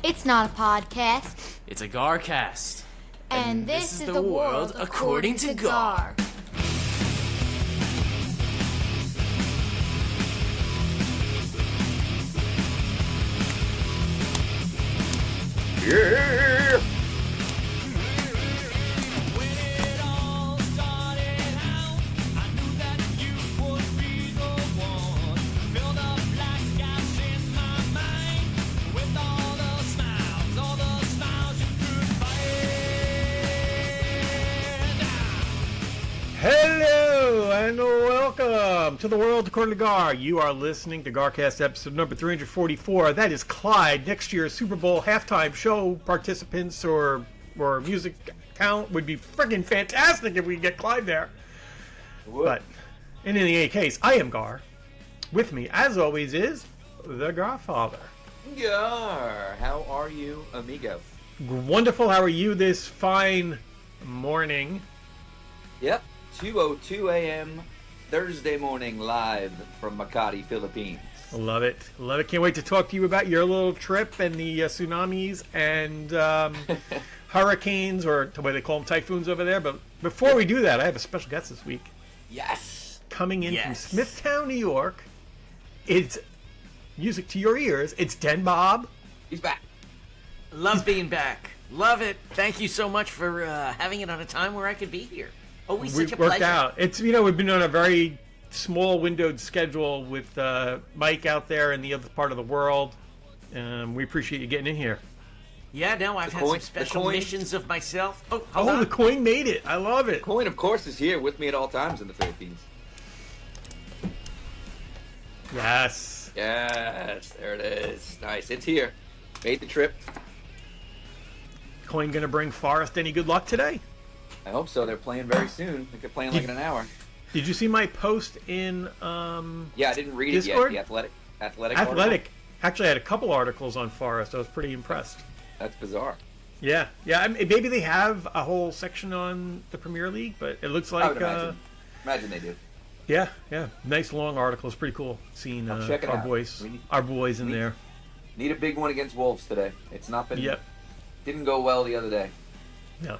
It's not a podcast. It's a Garcast. And this is the world according to Gar. Yeah! Hello and welcome to the world according to Gar. You are listening to Garcast episode number 344. That is Clyde. Next year's Super Bowl halftime show participants or music count would be friggin' fantastic if we could get Clyde there. But in any case, I am Gar. With me, as always, is the Garfather. Gar, how are you, amigo? Wonderful. How are you this fine morning? Yep. 2:02 a.m. Thursday morning, live from Makati, Philippines. Love it. Love it. Can't wait to talk to you about your little trip and the tsunamis and hurricanes, or the way they call them, typhoons over there. But before we do that, I have a special guest this week. Yes. Coming in from Smithtown, New York. It's music to your ears. It's Den Bob. He's back. Love being back. Love it. Thank you so much for having it on a time where I could be here. Always such a pleasure. Worked out. It's, we've been on a very small windowed schedule with Mike out there in the other part of the world. We appreciate you getting in here. Yeah, no, I've had some special missions of myself. Oh, the coin made it. I love it. The coin, of course, is here with me at all times in the Philippines. Yes. Yes, there it is. Nice. It's here. Made the trip. Coin gonna bring Forrest any good luck today? I hope so. They're playing very soon. I think they're playing like in an hour. Did you see my post in Yeah, I didn't read Discord? it yet. The athletic Athletic. article? Actually, I had a couple articles on Forrest. I was pretty impressed. That's bizarre. Yeah. I mean, maybe they have a whole section on the Premier League, but it looks like I would imagine they do. Yeah. Nice long article. It's pretty cool seeing check it our out. boys in there. Need a big one against Wolves today. It's not been. Yep. Didn't go well the other day. No.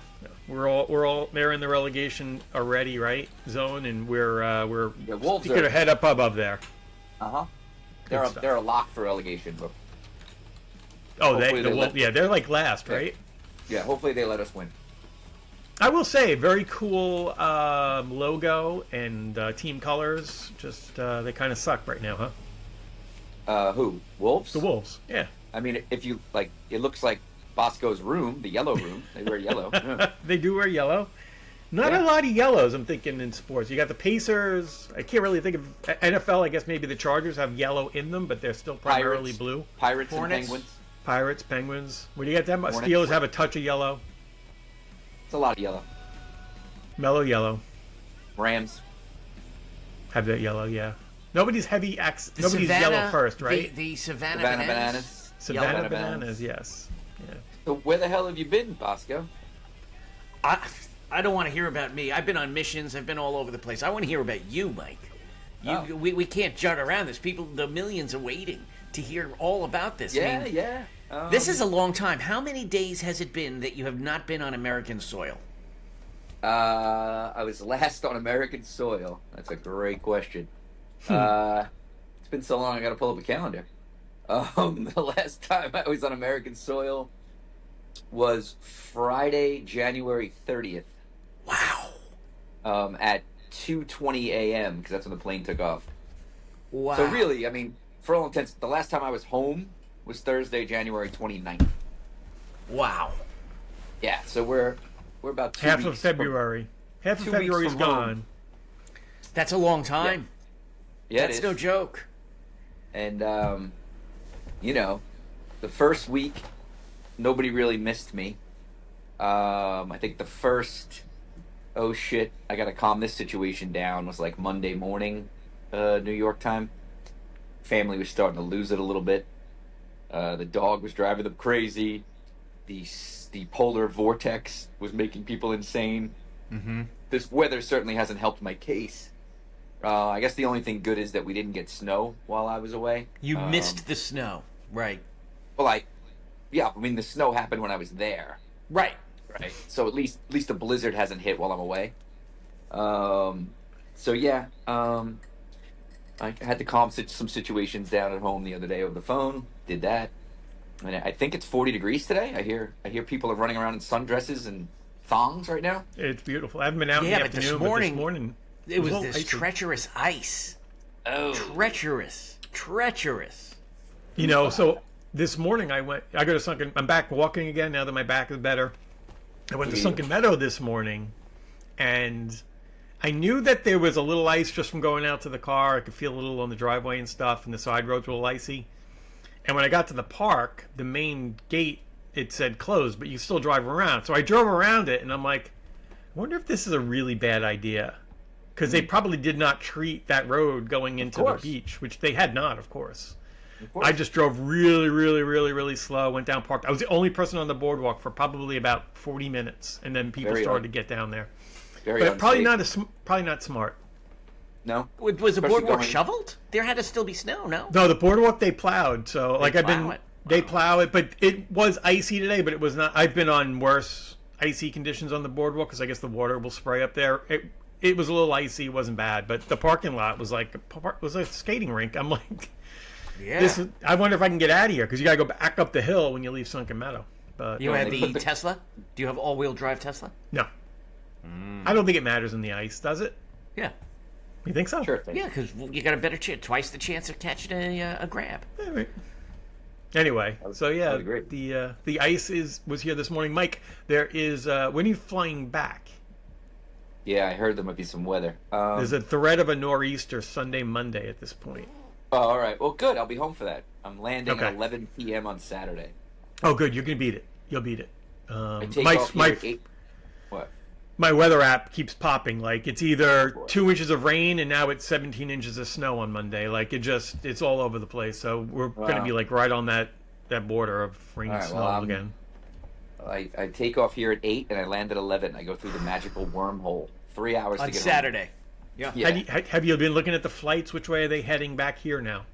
We're all they're in the relegation already, right? Zone, and we're Wolves sticking our head up above there. They're a lock for relegation, but they're like last, right? Yeah, hopefully they let us win. I will say, very cool logo and team colors. Just they kind of suck right now, huh? Who? Wolves? The Wolves, yeah. I mean, if you like, it looks like Bosco's room, the yellow room. They wear yellow. They do wear yellow. Not a lot of yellows, I'm thinking, in sports. You got the Pacers. I can't really think of NFL. I guess maybe the Chargers have yellow in them, but they're still primarily blue. Pirates Hornets. and Penguins. Pirates, Penguins. What do you got them? Hornets. Steelers have a touch of yellow. It's a lot of yellow. Mellow yellow. Rams. Have that yellow, yeah. Nobody's heavy X. Nobody's Savannah, yellow first, right? The Savannah Bananas. Savannah Bananas, yes. Yeah. So where the hell have you been, Bosco? I don't want to hear about me. I've been on missions. I've been all over the place. I want to hear about you, Mike. We can't jut around this. People, the millions are waiting to hear all about this. Yeah. This is a long time. How many days has it been that you have not been on American soil? I was last on American soil. That's a great question. It's been so long I gotta pull up a calendar. The last time I was on American soil was Friday, January 30th. Wow. At 2:20 a.m. because that's when the plane took off. Wow. So really, I mean, for all intents, the last time I was home was Thursday, January 29th. Wow. Yeah, so we're about 2 Half weeks of February. Half of 2 February weeks is from gone. home. That's a long time. Yeah, That's no joke. And, the first week, nobody really missed me. I think the first, oh shit, I gotta calm this situation down, was like Monday morning, New York time. Family was starting to lose it a little bit. The dog was driving them crazy. The polar vortex was making people insane. Mm-hmm. This weather certainly hasn't helped my case. I guess the only thing good is that we didn't get snow while I was away. You missed the snow, right? Well, yeah, I mean the snow happened when I was there, Right. right? So at least the blizzard hasn't hit while I'm away. So yeah, I had to calm some situations down at home the other day over the phone. Did that, and I think it's 40 degrees today. I hear people are running around in sundresses and thongs right now. It's beautiful. I haven't been out in Yeah, the but afternoon, this but morning, this morning It was a little this icy. treacherous ice. Oh, Treacherous. You know, so this morning I go to Sunken. I'm back walking again now that my back is better. I went to Sunken Meadow this morning, and I knew that there was a little ice just from going out to the car. I could feel a little on the driveway and stuff, and the side roads were a little icy. And when I got to the park, the main gate, it said closed, but you still drive around. So I drove around it, and I'm like, I wonder if this is a really bad idea. Because they probably did not treat that road going into the beach, which they had not, of course. I just drove really, really, really, really slow, went down, parked. I was the only person on the boardwalk for probably about 40 minutes, and then people started to get down there. But probably not smart. No. Was the Especially boardwalk going- shoveled? There had to still be snow, no? No, the boardwalk they plowed. So plow they plow it, but it was icy today. But it was not. I've been on worse icy conditions on the boardwalk because I guess the water will spray up there. It was a little icy. It wasn't bad, but the parking lot was like a skating rink. I'm like, Yeah. I wonder if I can get out of here because you got to go back up the hill when you leave Sunken Meadow. But You had the Tesla? Do you have all-wheel drive Tesla? no, I don't think it matters in the ice, does it? Yeah. You think so? Sure thing. Yeah, because you got a better chance, twice the chance of catching a grab. All right. Anyway, so yeah, would agree. the ice was here this morning. Mike, there is when are you flying back? Yeah, I heard there might be some weather. There's a threat of a nor'easter Sunday, Monday at this point. Oh, all right. Well, good. I'll be home for that. I'm landing Okay. at 11 p.m. on Saturday. Oh, good. You can beat it. You'll beat it. I take off here at 8. What? My weather app keeps popping. Like it's either 2 inches of rain and now it's 17 inches of snow on Monday. Like it's all over the place. So we're going to be like right on that border of rain and snow again. I take off here at 8 and I land at 11. I go through the magical wormhole. 3 hours On to get Saturday. Yeah. Home. Yeah. Have you been looking at the flights? Which way are they heading back here now?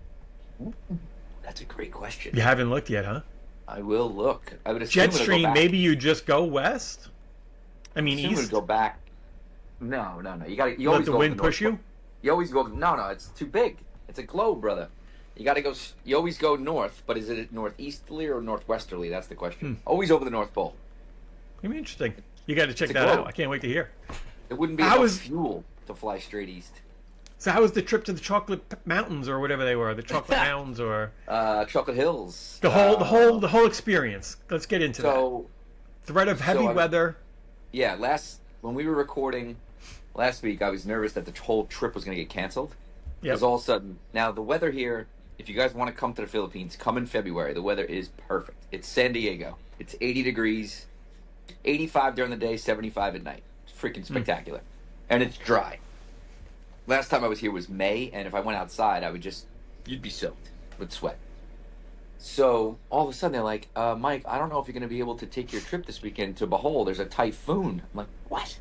That's a great question. You haven't looked yet, huh? I will look. I would assume it'll go Jetstream, back. maybe you just go west? I mean, Assume it'll east? go back. No. You got to. You Let always the go wind to the push North you? Pole. You always go. No. It's too big. It's a globe, brother. You got to go. You always go north, but is it northeasterly or northwesterly? That's the question. Always over the North Pole. It'd be interesting. You got to check It's a that globe. out. I can't wait to hear. It wouldn't be How enough is- fuel to fly straight east. So how was the trip to the Chocolate Mountains or whatever they were, the Chocolate Mounds or Chocolate Hills. the whole experience? Let's get into that. So Threat of heavy I'm- weather. yeah, when we were recording last week, I was nervous that the whole trip was going to get canceled. Yep. Because all of a sudden, now the weather here, if you guys want to come to the Philippines, come in February. The weather is perfect. It's San Diego. It's 80 degrees, 85 during the day, 75 at night. It's freaking spectacular. And it's dry. Last time I was here was May, and if I went outside, you'd be soaked with sweat. So all of a sudden they're like, Mike, I don't know if you're going to be able to take your trip this weekend to Bohol. There's a typhoon. I'm like, what?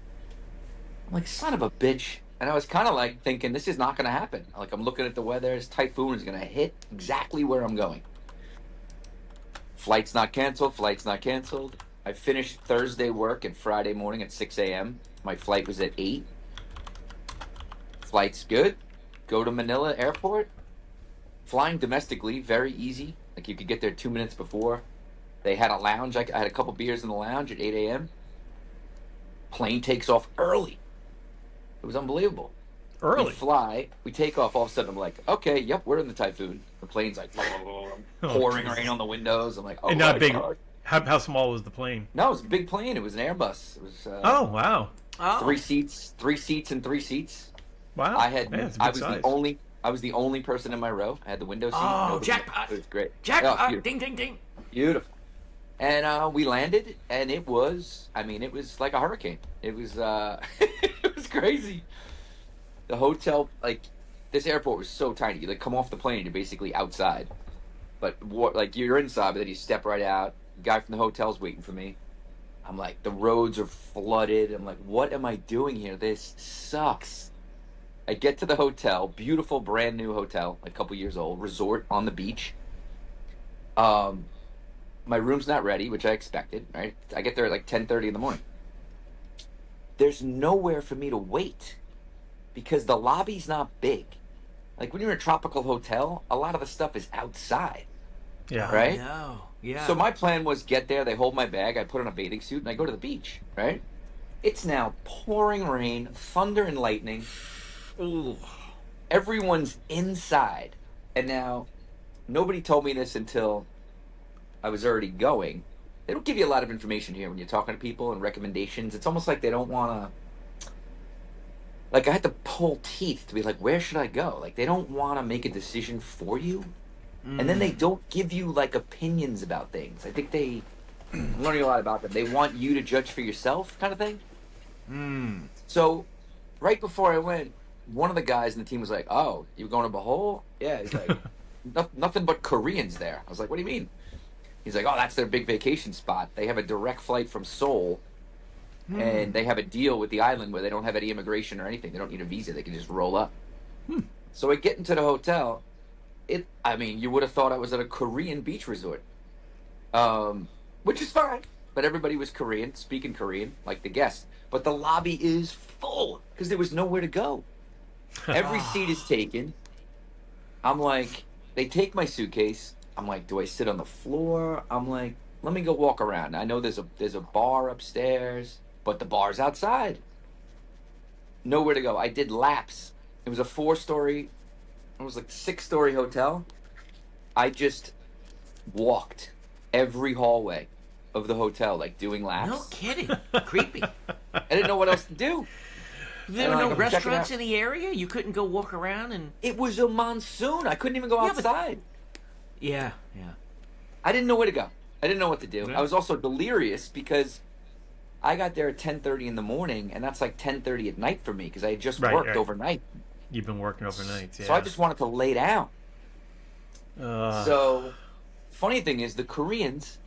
I'm like, son of a bitch. And I was kind of like thinking, this is not going to happen. Like, I'm looking at the weather. This typhoon is going to hit exactly where I'm going. Flight's not canceled. I finished Thursday work at Friday morning at 6 a.m. My flight was at 8. Flight's good. Go to Manila Airport. Flying domestically, very easy. Like, you could get there 2 minutes before. They had a lounge. I had a couple beers in the lounge at 8 a.m. Plane takes off early. It was unbelievable. Early. We fly. We take off. All of a sudden, I'm like, okay, yep, we're in the typhoon. The plane's like pouring rain on the windows. I'm like, oh, And my not big. God. How small was the plane? No, it was a big plane. It was an Airbus. It was Oh wow. Oh. 3 seats and 3 seats. Wow. I had. Man, it's a I good was size. I was the only person in my row. I had the window seat. Oh, Nobody- jackpot. It was great. Jackpot! Oh, beautiful. Ding, ding, ding. Beautiful. And we landed, and it was like a hurricane. It was it was crazy. The hotel, like, this airport was so tiny. You like come off the plane, you're basically outside, but like you're inside, but then you step right out. The guy from the hotel's waiting for me. I'm like, the roads are flooded. I'm like, what am I doing here? This sucks. I get to the hotel, beautiful, brand new hotel, a couple years old, resort on the beach. my room's not ready, which I expected, right? I get there at like 10:30 in the morning. There's nowhere for me to wait because the lobby's not big. Like when you're in a tropical hotel, a lot of the stuff is outside. Yeah. Right? No. Yeah. So my plan was get there, they hold my bag, I put on a bathing suit, and I go to the beach, right? It's now pouring rain, thunder and lightning. Ooh. Everyone's inside. And now, nobody told me this until I was already going. They don't give you a lot of information here when you're talking to people and recommendations. It's almost like they don't want to... Like, I had to pull teeth to be like, where should I go? Like, they don't want to make a decision for you. And then they don't give you, like, opinions about things. I think I'm learning a lot about them. They want you to judge for yourself kind of thing. So, right before I went, one of the guys in the team was like, oh, you going to Bohol? Yeah. He's like, nothing but Koreans there. I was like, what do you mean? He's like, oh, that's their big vacation spot. They have a direct flight from Seoul, and they have a deal with the island where they don't have any immigration or anything. They don't need a visa. They can just roll up. So I get into the hotel. I mean, you would have thought I was at a Korean beach resort, which is fine. But everybody was Korean, speaking Korean, like the guests. But the lobby is full because there was nowhere to go. Every seat is taken. I'm like, they take my suitcase. I'm like, do I sit on the floor? I'm like, let me go walk around. I know there's a bar upstairs, but the bar's outside. Nowhere to go. I did laps. It was a 4-story. It was like 6-story hotel. I just walked every hallway of the hotel, like doing laps. No kidding. Creepy. I didn't know what else to do. There were And, no like, I'm checking restaurants out- in the area? You couldn't go walk around and... It was a monsoon. I couldn't even go Yeah, but- outside. Yeah. I didn't know where to go. I didn't know what to do. Yeah. I was also delirious because I got there at 10:30 in the morning, and that's like 10:30 at night for me because I had just Right, worked right. overnight. You've been working overnight. Yeah. So I just wanted to lay down. So, funny thing is, the Koreans,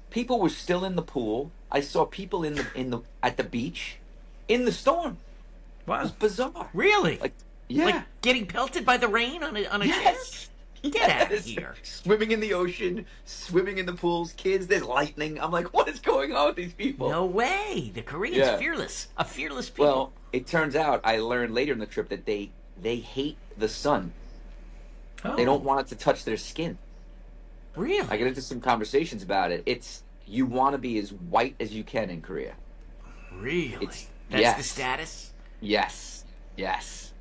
people were still in the pool. I saw people in the at the beach, in the storm. It Wow. was bizarre. Really? Like, yeah, Like getting pelted by the rain on a chair? yes. Get out of Yes. here. Swimming in the ocean, swimming in the pools, kids. There's lightning. I'm like, what is going on with these people? No way. The Koreans Yeah. fearless. A fearless people. Well, it turns out I learned later in the trip that they hate the sun. Oh. They don't want it to touch their skin. really? I get into some conversations about it. It's you want to be as white as you can in Korea. Really? It's- That's yes. the status? Yes, yes.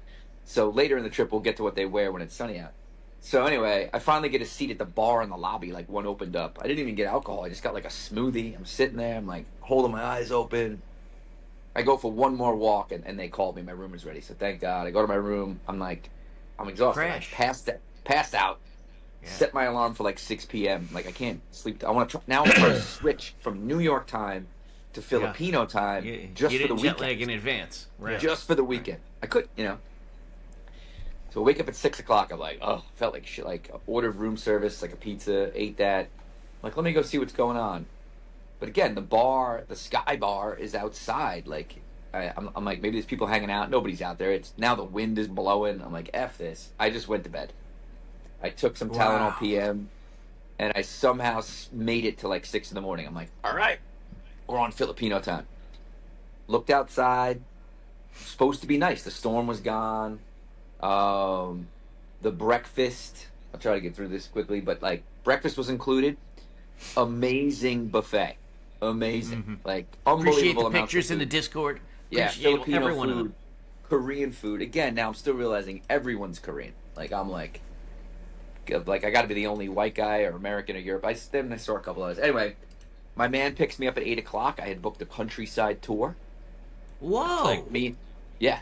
So later in the trip, we'll get to what they wear when it's sunny out. So anyway, I finally get a seat at the bar in the lobby, like one opened up. I didn't even get alcohol. I just got like a smoothie. I'm sitting there. I'm like holding my eyes open. I go for one more walk, and they called me. My room is ready. So thank God. I go to my room. I'm exhausted. Crash. I passed out. Yeah. Set my alarm for like 6 p.m. Like I can't sleep. I want to now. I'm trying to switch from New York time to Filipino time just you for the didn't jet weekend. lag in advance. Right. Just for the weekend. I could, So I wake up at 6 o'clock. I'm like, oh, felt like shit. Like ordered room service, like a pizza, ate that. Like, let me go see what's going on. But again, the Sky Bar is outside. Like, I'm like, maybe there's people hanging out. Nobody's out there. It's now the wind is blowing. I'm like, F this. I just went to bed. I took some Wow. Tylenol PM, and I somehow made it to like 6 in the morning. I'm like, all right, we're on Filipino time. Looked outside. Supposed to be nice. The storm was gone. The breakfast. I'll try to get through this quickly, but like breakfast was included. Amazing buffet. Amazing. Like unbelievable Appreciate the amounts of pictures in the food. Discord. Yeah, Appreciate Filipino every one of food, them. Korean food. Again, now I'm still realizing everyone's Korean. Like I'm like I got to be the only white guy or American or Europe. I saw a couple others. Anyway, my man picks me up at 8 o'clock. I had booked a countryside tour. Whoa. Like me, yeah.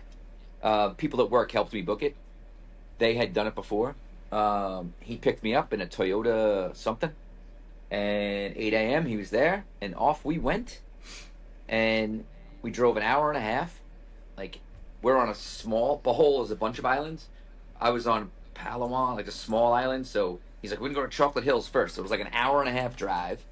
People at work helped me book it. They had done it before. He picked me up in a Toyota something, and 8 a.m. he was there, and off we went. And we drove an hour and a half. Like we're on a small. Bohol is a bunch of islands. I was on Palawan, like a small island. So he's like, we're gonna go to Chocolate Hills first. So it was like an hour and a half drive,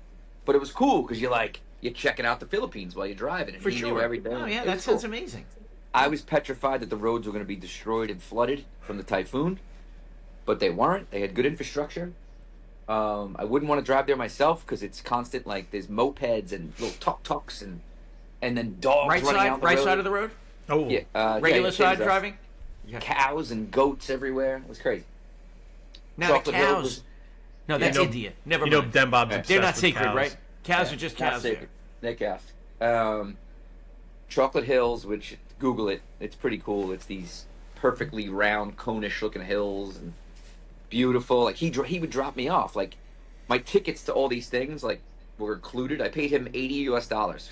but it was cool because you're checking out the Philippines while you're driving, and For he knew sure. everything. Oh, yeah, It that was sounds cool. amazing. I was petrified that the roads were going to be destroyed and flooded from the typhoon, but they weren't. They had good infrastructure. I wouldn't want to drive there myself because it's constant. Like there's mopeds and little tuk-tuks and then dogs running down the road. Right side of the road. Oh, Yeah, Regular side there's, driving. cows and goats everywhere. It was crazy. Now the Chocolate Hill cows. was- No, that's Yeah. India. Never you know, mind. Dan Bob's Yeah. obsessed They're not with sacred, cows. right? Cows Yeah, are just not cows sacred. there. They're cows. Chocolate Hills, which Google it. It's pretty cool. It's these perfectly round, conish looking hills and beautiful. Like he would drop me off. Like my tickets to all these things like were included. I paid him $80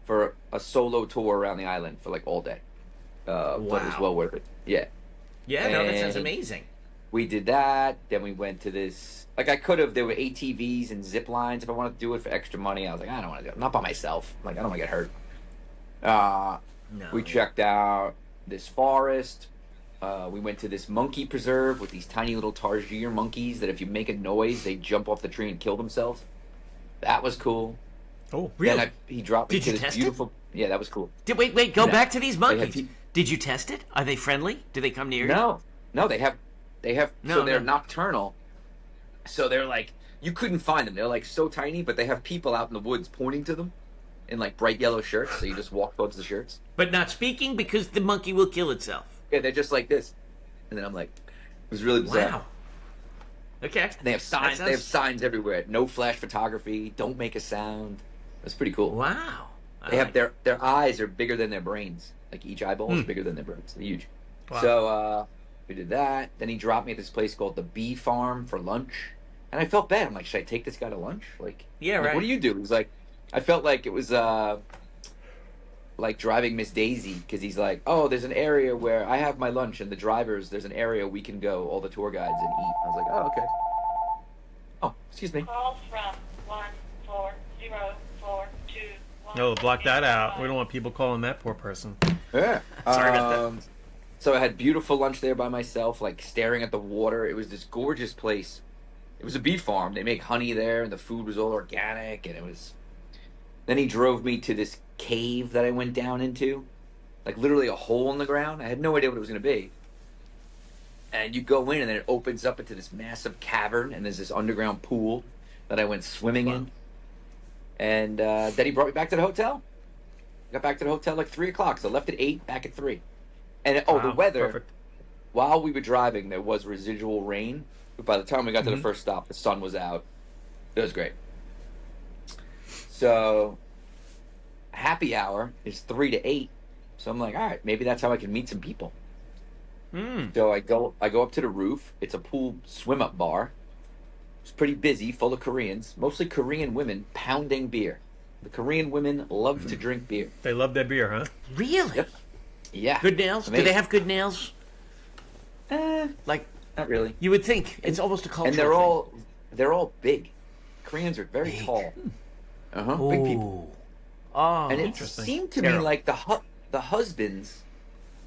for a solo tour around the island for like all day. But it was Wow. well worth it. Yeah. Yeah, no, that sounds And- amazing. We did that. Then we went to this. Like I could have. There were ATVs and zip lines. If I wanted to do it for extra money, I was like, I don't want to do it. Not by myself. Like I don't want to get hurt. No. We checked out this forest. We went to this monkey preserve with these tiny little tarsier monkeys that if you make a noise, they jump off the tree and kill themselves. That was cool. Oh, Really? Then he dropped me Did to you this test it? beautiful. Yeah, that was cool. Wait, go No. back to these They had monkeys. pe- Did you test it? Are they friendly? Do they come near you? No, they have. No, So they're no. nocturnal. So they're like you couldn't find them. They're like so tiny, but they have people out in the woods pointing to them in like bright yellow shirts. So you just walk towards the shirts. But not speaking because the monkey will kill itself. Yeah, they're just like this. And then I'm like, it was really bizarre. Wow. Okay. And they have signs. That They have sounds- signs everywhere. No flash photography. Don't make a sound. That's pretty cool. Wow. They have their eyes are bigger than their brains. Like each eyeball is bigger than their brains. They're huge. Wow. So we did that. Then he dropped me at this place called the Bee Farm for lunch, and I felt bad. I'm like, should I take this guy to lunch? Like, Yeah, like, right. What do you do? He's like, I felt like it was like driving Miss Daisy because he's like, oh, there's an area where I have my lunch, and the drivers, there's an area we can go, all the tour guides, and eat. I was like, oh, okay. Oh, excuse me. Call from 14042. No, block that out. We don't want people calling that poor person. Yeah. Sorry about that. So I had beautiful lunch there by myself, like staring at the water. It was this gorgeous place. It was a bee farm. They make honey there, and the food was all organic, and it was. Then he drove me to this cave that I went down into, like literally a hole in the ground. I had no idea what it was going to be. And you go in, and then it opens up into this massive cavern, and there's this underground pool that I went swimming in. And then he brought me back to the hotel. Got back to the hotel like 3:00, so I left at 8, back at 3. And the Wow, weather. perfect. While we were driving, there was residual rain. But by the time we got to Mm-hmm. the first stop, the sun was out. It was great. So, happy hour is 3 to 8. So I'm like, all right, maybe that's how I can meet some people. So I go up to the roof. It's a pool swim up bar. It's pretty busy, full of Koreans, mostly Korean women pounding beer. The Korean women love to drink beer. They love their beer, huh? Really? Yep. Yeah. Good nails? Do Amazing. they have good nails? Eh, Like not really. you would think. It's almost a cultural And they're all big. Koreans are very tall. Big people. Oh, And it Interesting. seemed to me Terrible. like the husbands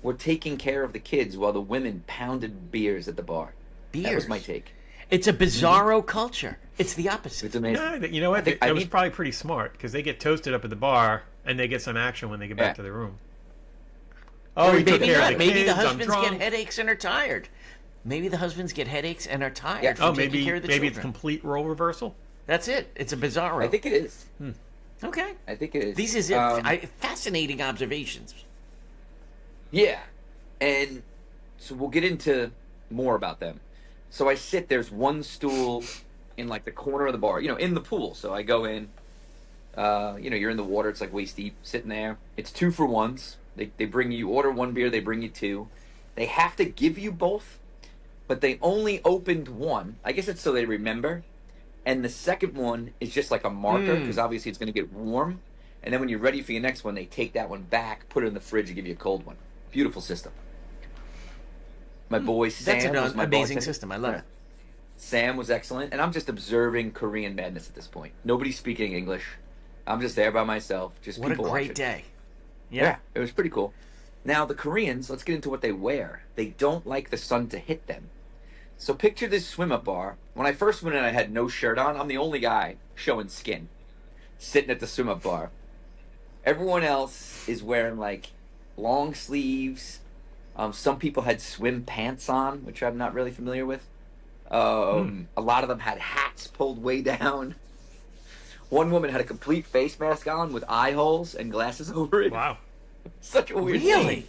were taking care of the kids while the women pounded beers at the bar. That was beers. my take. It's a bizarro culture. It's the opposite. It's amazing. Yeah, you know what? think- That I was need- probably pretty smart because they get toasted up at the bar and they get some action when they get back Yeah. to their room. Oh, Or he took maybe care not. of the Maybe kids. the I'm husbands get drunk. headaches and are tired. Maybe the husbands get headaches and are tired Yeah. from Oh, taking maybe care of the maybe it's children. complete role reversal. That's it. It's a bizarro. I think it is. Okay. I think it is. These is fascinating observations. Yeah. And so we'll get into more about them. So I sit, there's one stool in like the corner of the bar, in the pool. So I go in, you're in the water, it's like waist deep, sitting there. It's 2 for 1s. They bring you order one beer, they bring you 2. They have to give you both, but they only opened one. I guess it's so they remember. And the second one is just like a marker because obviously it's going to get warm. And then when you're ready for your next one, they take that one back, put it in the fridge, and give you a cold one. Beautiful system. My boy Sam That's an was my amazing bartender. system. I love it. Sam was excellent, and I'm just observing Korean madness at this point. Nobody's speaking English. I'm just there by myself. Just What a people great watching. day. Yeah, it was pretty cool. Now the Koreans, let's get into what they wear. They don't like the sun to hit them. So picture this swim up bar. When I first went in, I had no shirt on. I'm the only guy showing skin, sitting at the swim up bar. Everyone else is wearing like long sleeves. Some people had swim pants on, which I'm not really familiar with. A lot of them had hats pulled way down. One woman had a complete face mask on with eye holes and glasses over it. Wow. Such a weird Really? thing.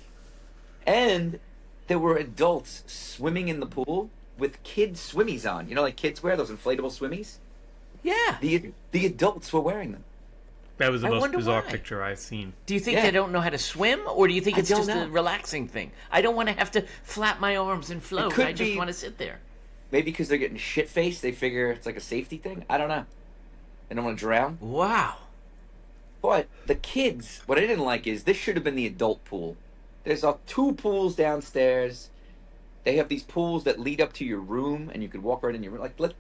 And there were adults swimming in the pool with kids' swimmies on. You know, like kids wear those inflatable swimmies? Yeah. The adults were wearing them. That was the I most wonder bizarre why. picture I've seen. Do you think Yeah. they don't know how to swim, or do you think I it's don't just know. a relaxing thing? I don't want to have to flap my arms and float. could I just be- want to sit there. Maybe because they're getting shit-faced, they figure it's like a safety thing. I don't know. They don't want to drown. Wow. But the kids, what I didn't like is this should have been the adult pool. There's 2 pools downstairs. They have these pools that lead up to your room, and you could walk right in your room. Like,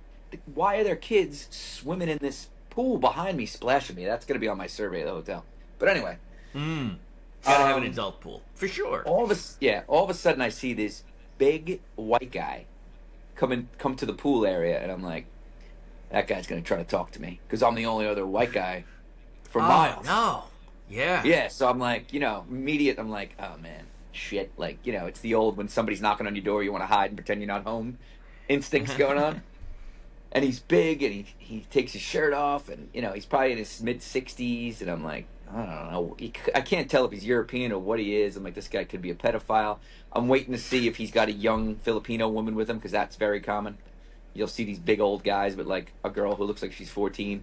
why are there kids swimming in this pool behind me, splashing me? That's going to be on my survey of the hotel. But anyway, Gotta have an adult pool for sure. all of a sudden, I see this big white guy come to the pool area, and I'm like, that guy's going to try to talk to me because I'm the only other white guy for miles. No. Yeah. Yeah, so I'm like, immediate. I'm like, oh man, shit. Like, it's the old when somebody's knocking on your door, you want to hide and pretend you're not home instincts going on. And he's big, and he takes his shirt off, and he's probably in his mid-60s, and I'm like, I don't know. I can't tell if he's European or what he is. I'm like, this guy could be a pedophile. I'm waiting to see if he's got a young Filipino woman with him because that's very common. You'll see these big old guys with like a girl who looks like she's 14.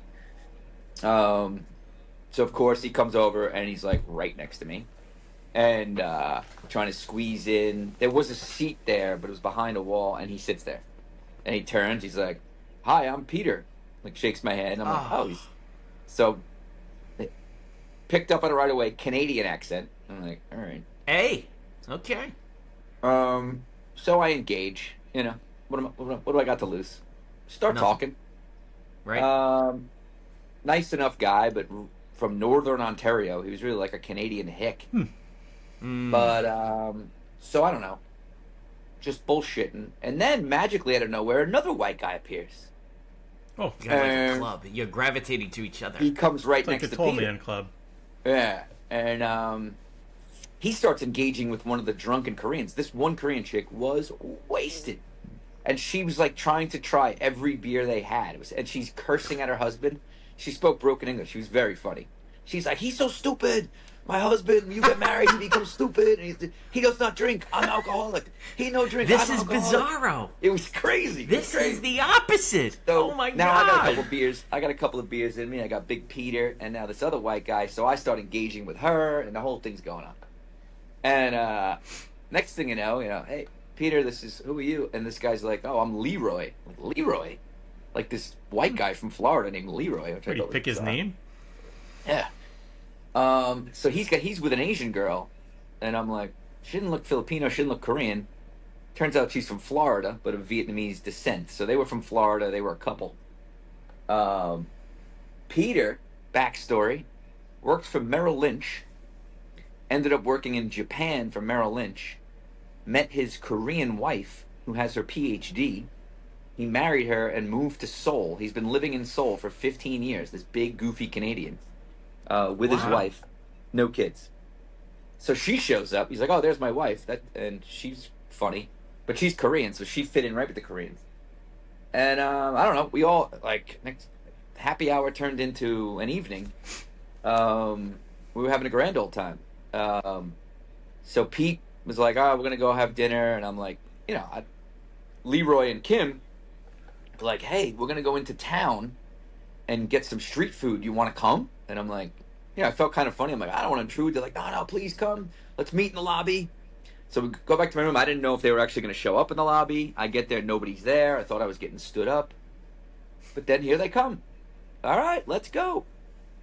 So of course he comes over and he's like right next to me, and trying to squeeze in. There was a seat there, but it was behind a wall, and he sits there, and he turns. He's like, "Hi, I'm Peter." Like shakes my hand. I'm like, "Oh, he's so." Picked up on it right away, Canadian accent. I'm like, all right. Hey. Okay. So I engage. What do I got to lose? Start Nothing. talking. Right. Nice enough guy, but from Northern Ontario. He was really like a Canadian hick. But so I don't know, just bullshitting, and then magically out of nowhere, another white guy appears. Oh, You got like a club. You're gravitating to each other. He comes right it's like next the to tall Peter. man club. Yeah, and he starts engaging with one of the drunken Koreans. This one Korean chick was wasted, and she was like trying to try every beer they had. And she's cursing at her husband. She spoke broken English. She was very funny. She's like, "He's so stupid. My husband, you get married, he becomes stupid. And he does not drink. I'm alcoholic. He no drink. This I'm is alcoholic." bizarro. It was crazy. This It was is crazy. the opposite. So Oh my now I got a god. couple beers. I got a couple of beers in me. I got Big Peter, and now this other white guy. So I start engaging with her, and the whole thing's going on. And next thing you know, hey Peter, who are you? And this guy's like, "Oh, I'm Leroy." Like, Leroy, like this white guy from Florida named Leroy. Which I Did he thought was pick his bizarre. name? Yeah. So he's with an Asian girl, and I'm like, she didn't look Filipino, she didn't look Korean. Turns out she's from Florida, but of Vietnamese descent. So they were from Florida. They were a couple. Peter, backstory, worked for Merrill Lynch. Ended up working in Japan for Merrill Lynch. Met his Korean wife, who has her PhD. He married her and moved to Seoul. He's been living in Seoul for 15 years. This big, goofy Canadian. With his wife, no kids. So she shows up. He's like, "Oh, there's my wife." And she's funny, but she's Korean, so she fit in right with the Koreans. And I don't know. We all next happy hour turned into an evening. We were having a grand old time. So Pete was like, "Oh, we're gonna go have dinner," and I'm like, Leroy and Kim were like, "Hey, we're gonna go into town and get some street food. You want to come?" And I'm like, I felt kind of funny. I'm like, I don't want to intrude. They're like, no, please come. Let's meet in the lobby. So we go back to my room. I didn't know if they were actually going to show up in the lobby. I get there, nobody's there. I thought I was getting stood up. But then here they come. All right, let's go.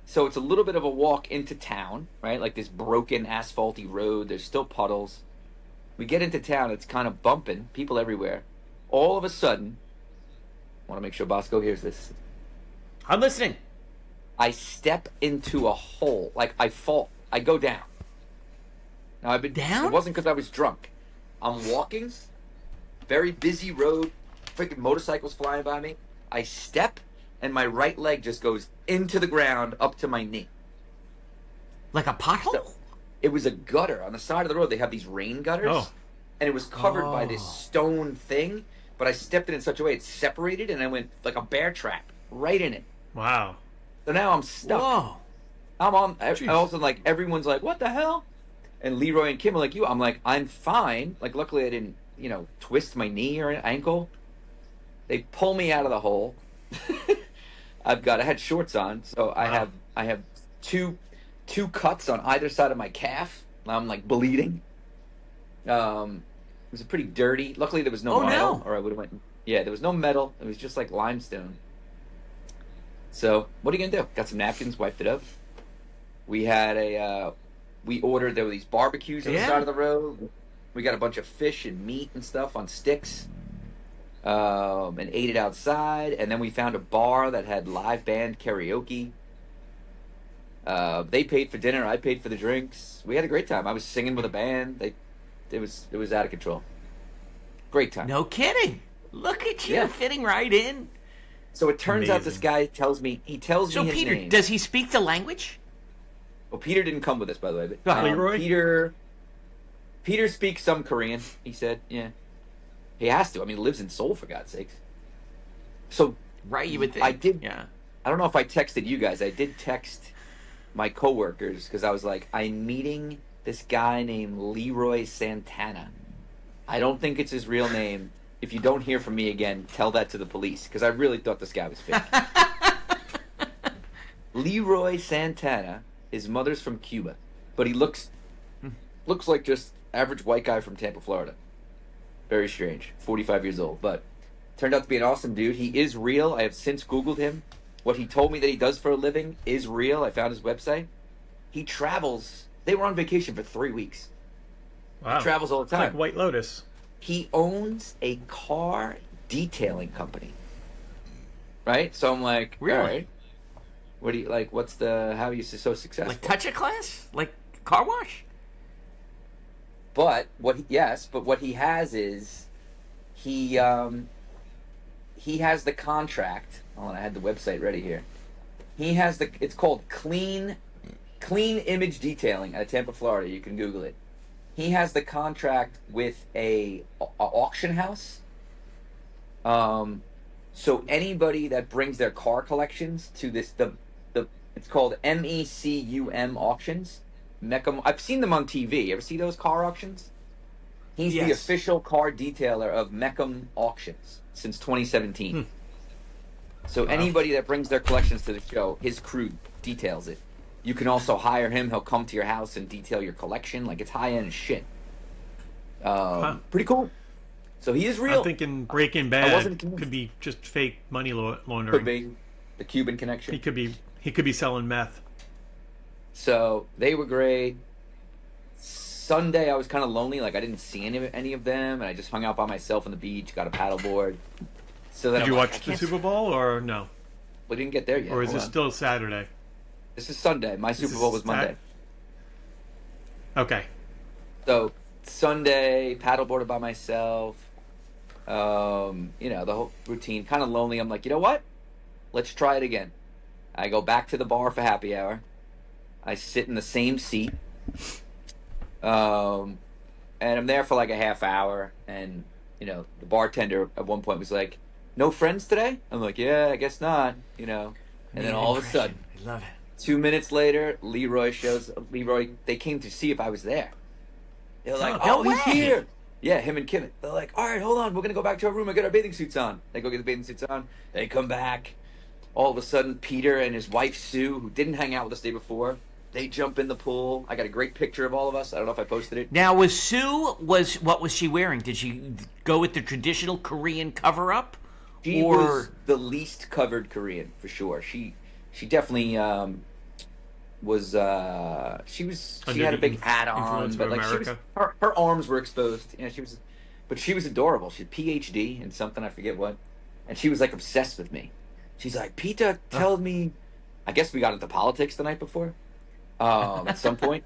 So it's a little bit of a walk into town, right? Like this broken asphalty road. There's still puddles. We get into town. It's kind of bumping. People everywhere. All of a sudden, I want to make sure Bosco hears this. I'm listening. I step into a hole. Like I fall. I go down. Now I've been Down? It wasn't because I was drunk. I'm walking. Very busy road. Freaking motorcycles flying by me. I step, and my right leg just goes into the ground up to my knee. Like a pothole? So, it was a gutter on the side of the road. They have these rain gutters, and it was covered by this stone thing but I stepped in such a way it separated, and I went like a bear trap right in it. Wow. So now I'm stuck. Whoa. I'm on. I Jeez. also like everyone's like, "What the hell?" And Leroy and Kim are like, "You." I'm like, "I'm fine." Like, luckily I didn't, twist my knee or ankle. They pull me out of the hole. I had shorts on, so Wow. I have two cuts on either side of my calf. I'm like bleeding. It was pretty dirty. Luckily there was no Oh, metal, no. or I would have went. Yeah, there was no metal. It was just like limestone. So what are you gonna do? Got some napkins, wiped it up. We had we ordered, there were these barbecues on the Yeah. side of the road. We got a bunch of fish and meat and stuff on sticks, and ate it outside. And then we found a bar that had live band karaoke. They paid for dinner. I paid for the drinks. We had a great time. I was singing with a band. It was out of control. Great time. No kidding. Look at you Yeah. fitting right in. So it turns out this Amazing. guy tells me So, his Peter, name. does he speak the language? Well, Peter didn't come with us, by the way. Go ahead. Leroy? Peter speaks some Korean. He said, "Yeah, he has to. I mean, he lives in Seoul, for God's sakes." So Right, you would think. I did. Yeah. I don't know if I texted you guys. I did text my coworkers because I was like, "I'm meeting this guy named Leroy Santana. I don't think it's his real name. If you don't hear from me again, tell that to the police because I really thought this guy was fake." Leroy Santana. His mother's from Cuba, but he looks like just average white guy from Tampa, Florida. Very strange. 45 years old, but turned out to be an awesome dude. He is real. I have since Googled him. What he told me that he does for a living is real. I found his website. He travels. They were on vacation for 3 weeks. Wow. He travels all the It's time. like White Lotus. He owns a car detailing company. Right? So I'm like, Really? all right. What do you like? How are you so successful? Like touch a class? Like car wash? But what he has is he has the contract. Hold on, I had the website ready here. It's called Clean Image Detailing out of Tampa, Florida. You can Google it. He has the contract with a auction house. So anybody that brings their car collections to it's called MECUM auctions. Mecum. I've seen them on TV. You ever see those car auctions? He's the Yes. official car detailer of Mecum Auctions since 2017. So anybody that brings their collections to the show, his crew details it. You can also hire him. He'll come to your house and detail your collection. Like, it's high-end shit. Pretty cool. So he is real. I'm thinking Breaking I Bad wasn't convinced. could be just fake money laundering. Could be the Cuban connection. He could be selling meth. So they were great. Sunday I was kind of lonely, like I didn't see any of them, and I just hung out by myself on the beach, got a paddleboard. So then Did I'm you like, watch I the can't- Super Bowl or no? We didn't get there yet. Or is Hold this on. still Saturday? This is Sunday. My Super is Bowl was Monday. Okay. So Sunday, paddleboarded by myself. The whole routine, kind of lonely. I'm like, you know what? Let's try it again. I go back to the bar for happy hour. I sit in the same seat. And I'm there for like a half hour. And, the bartender at one point was like, "No friends today?" I'm like, "Yeah, I guess not," And then all of a sudden, I love it. 2 minutes later, Leroy, they came to see if I was there. They were like, No "Oh, he's way." here." Yeah, him and Kim. They're like, "All right, hold on. We're going to go back to our room and get our bathing suits on." They go get the bathing suits on. They come back. All of a sudden, Peter and his wife, Sue, who didn't hang out with us the day before, they jump in the pool. I got a great picture of all of us. I don't know if I posted it. Now, what was she wearing? Did she go with the traditional Korean cover-up? She was the least covered Korean, for sure. She definitely was she had a big hat on, influence but of like America. her arms were exposed. She was adorable. She had PhD in something, I forget what, and she was like obsessed with me. She's like, "Peter, tell me." I guess we got into politics the night before, at some point,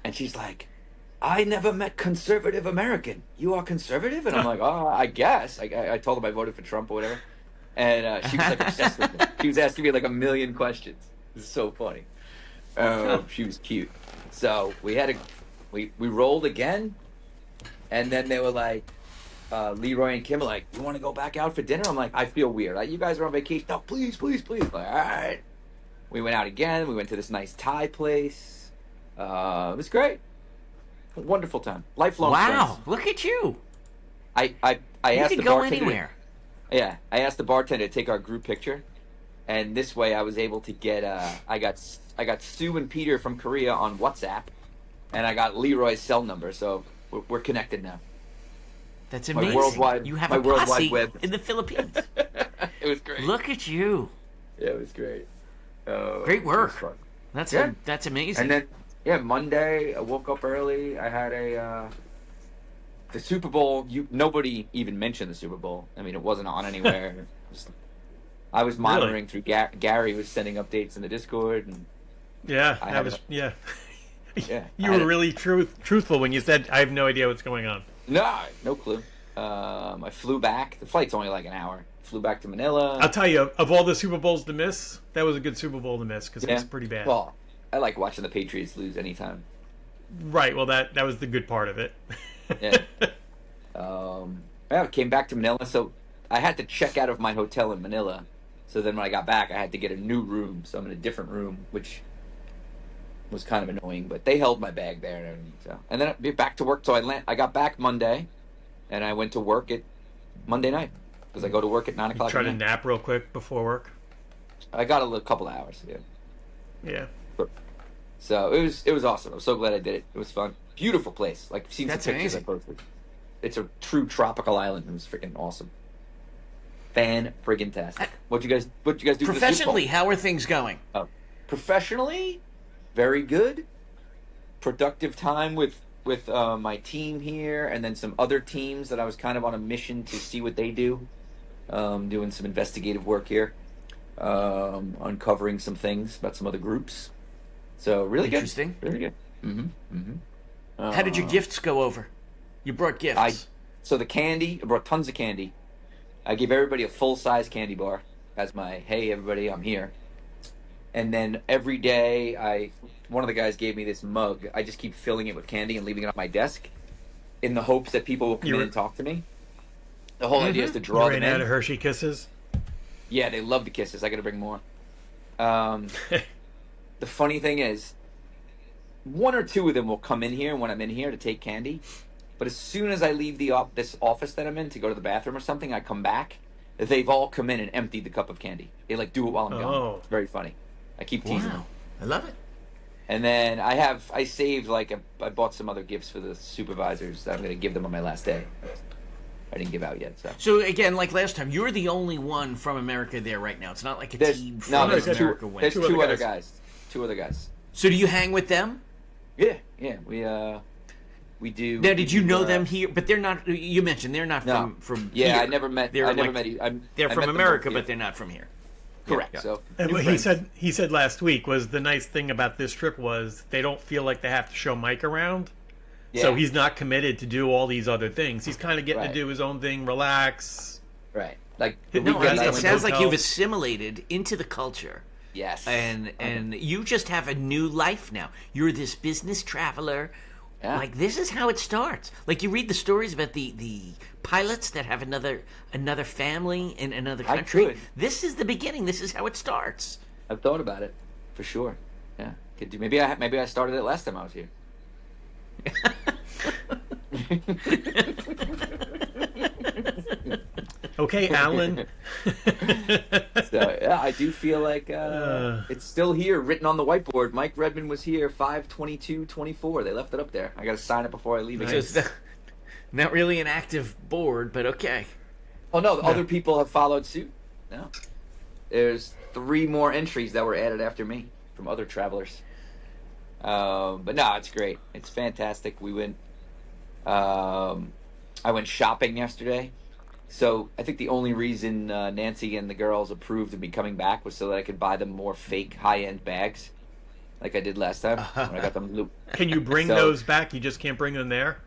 and she's like, "I never met conservative American. You are conservative?" And I'm like, "Oh, I guess." I told them I voted for Trump or whatever, and she was like obsessed with me. She was asking me like a million questions. It was so funny. She was cute. So we rolled again, and then they were like, Leroy and Kim are like, "You want to go back out for dinner?" I'm like, "I feel weird. Like, you guys are on vacation. No, please, please, please." Like, all right. We went out again. We went to this nice Thai place. It was great. A wonderful time. Lifelong Wow, friends. look at you. I You asked can the go bartender. anywhere. Yeah, I asked the bartender to take our group picture, and this way I was able to get. I got Sue and Peter from Korea on WhatsApp, and I got Leroy's cell number, so we're connected now. That's My amazing. worldwide- you have my a World posse Wide Web. in the Philippines. It was great. Look at you. Yeah, it was great. Great work. It was fun. That's Yeah. that's amazing. And then, Monday I woke up early. I had the Super Bowl. Nobody even mentioned the Super Bowl. I mean, it wasn't on anywhere. I was monitoring through Gary was sending updates in the Discord, and Yeah, I that had was it. yeah. Yeah, You I had were it. really truthful when you said I have no idea what's going on. No clue. I flew back. The flight's only like an hour. Flew back to Manila. I'll tell you, of all the Super Bowls to miss, that was a good Super Bowl to miss because it was pretty bad. Well, I like watching the Patriots lose anytime. Right. Well, that was the good part of it. Yeah. I came back to Manila, so I had to check out of my hotel in Manila. So then when I got back, I had to get a new room. So I'm in a different room, which was kind of annoying. But they held my bag there and everything. So, and then I'd be back to work. So I got back Monday, and I went to work at Monday night because I go to work at 9 o'clock. Try at to night. nap real quick before work. I got a couple of hours. Yeah. Yeah. So it was awesome. I'm so glad I did it. It was fun. Beautiful place. Like seen some That's pictures amazing. I posted. It's a true tropical island. It was freaking awesome. Fan friggin' tastic. What you guys do? for the Super Bowl? Professionally, how are things going? Professionally, very good. Productive time with my team here, and then some other teams that I was kind of on a mission to see what they do. Doing some investigative work here, uncovering some things about some other groups. So really Interesting. good. Really good. Mm-hmm. How did your gifts go over? You brought gifts. So the candy, I brought tons of candy. I gave everybody a full-size candy bar as my, hey, everybody, I'm here. And then every day, one of the guys gave me this mug. I just keep filling it with candy and leaving it on my desk in the hopes that people will come in and talk to me. The whole idea is to You draw them ran in. out of Hershey Kisses. Yeah, they love the kisses. I got to bring more. The funny thing is, one or two of them will come in here when I'm in here to take candy. But as soon as I leave this office that I'm in to go to the bathroom or something, I come back. They've all come in and emptied the cup of candy. They do it while I'm gone. Oh. It's very funny. I keep teasing them. Wow, I love it. And then I saved I bought some other gifts for the supervisors that I'm going to give them on my last day. I didn't give out yet. So again, like last time, you're the only one from America there right now. It's not like a team from there's America two, went. there's Two two other other guys. guys. Two other guys. So do you hang with them? Yeah. We do. Now, did you we do, know them here? But they're not. You mentioned they're not No. from. Yeah, here. I never met. They're I never like- met. They're I from met them America, both here. but they're not from here. Correct. Yeah. So And new what friends. he said last week was the nice thing about this trip was they don't feel like they have to show Mike around. So Yeah. he's not committed to do all these other things. He's kind of getting Right. to do his own thing, relax. Right. Like the No, No, weekend I it went sounds to- like you've assimilated into the culture, Yes. and you just have a new life now. You're this business traveler. Yeah. Like this is how it starts. Like you read the stories about the pilots that have another family in another I country. could. This is the beginning. This is how it starts. I've thought about it for sure. Yeah. Could do. Maybe I started it last time I was here. Okay, Alan. So yeah, I do feel like it's still here, written on the whiteboard. Mike Redmond was here 5/22/24. They left it up there. I got to sign it before I leave. So again. it's not really an active board, but okay. Oh no, other people have followed suit. No, there's 3 more entries that were added after me from other travelers. But no, it's great. It's fantastic. We went. I went shopping yesterday. So I think the only reason Nancy and the girls approved of me coming back was so that I could buy them more fake high-end bags, like I did last time when I got them. Can you bring So- those back? You just can't bring them there,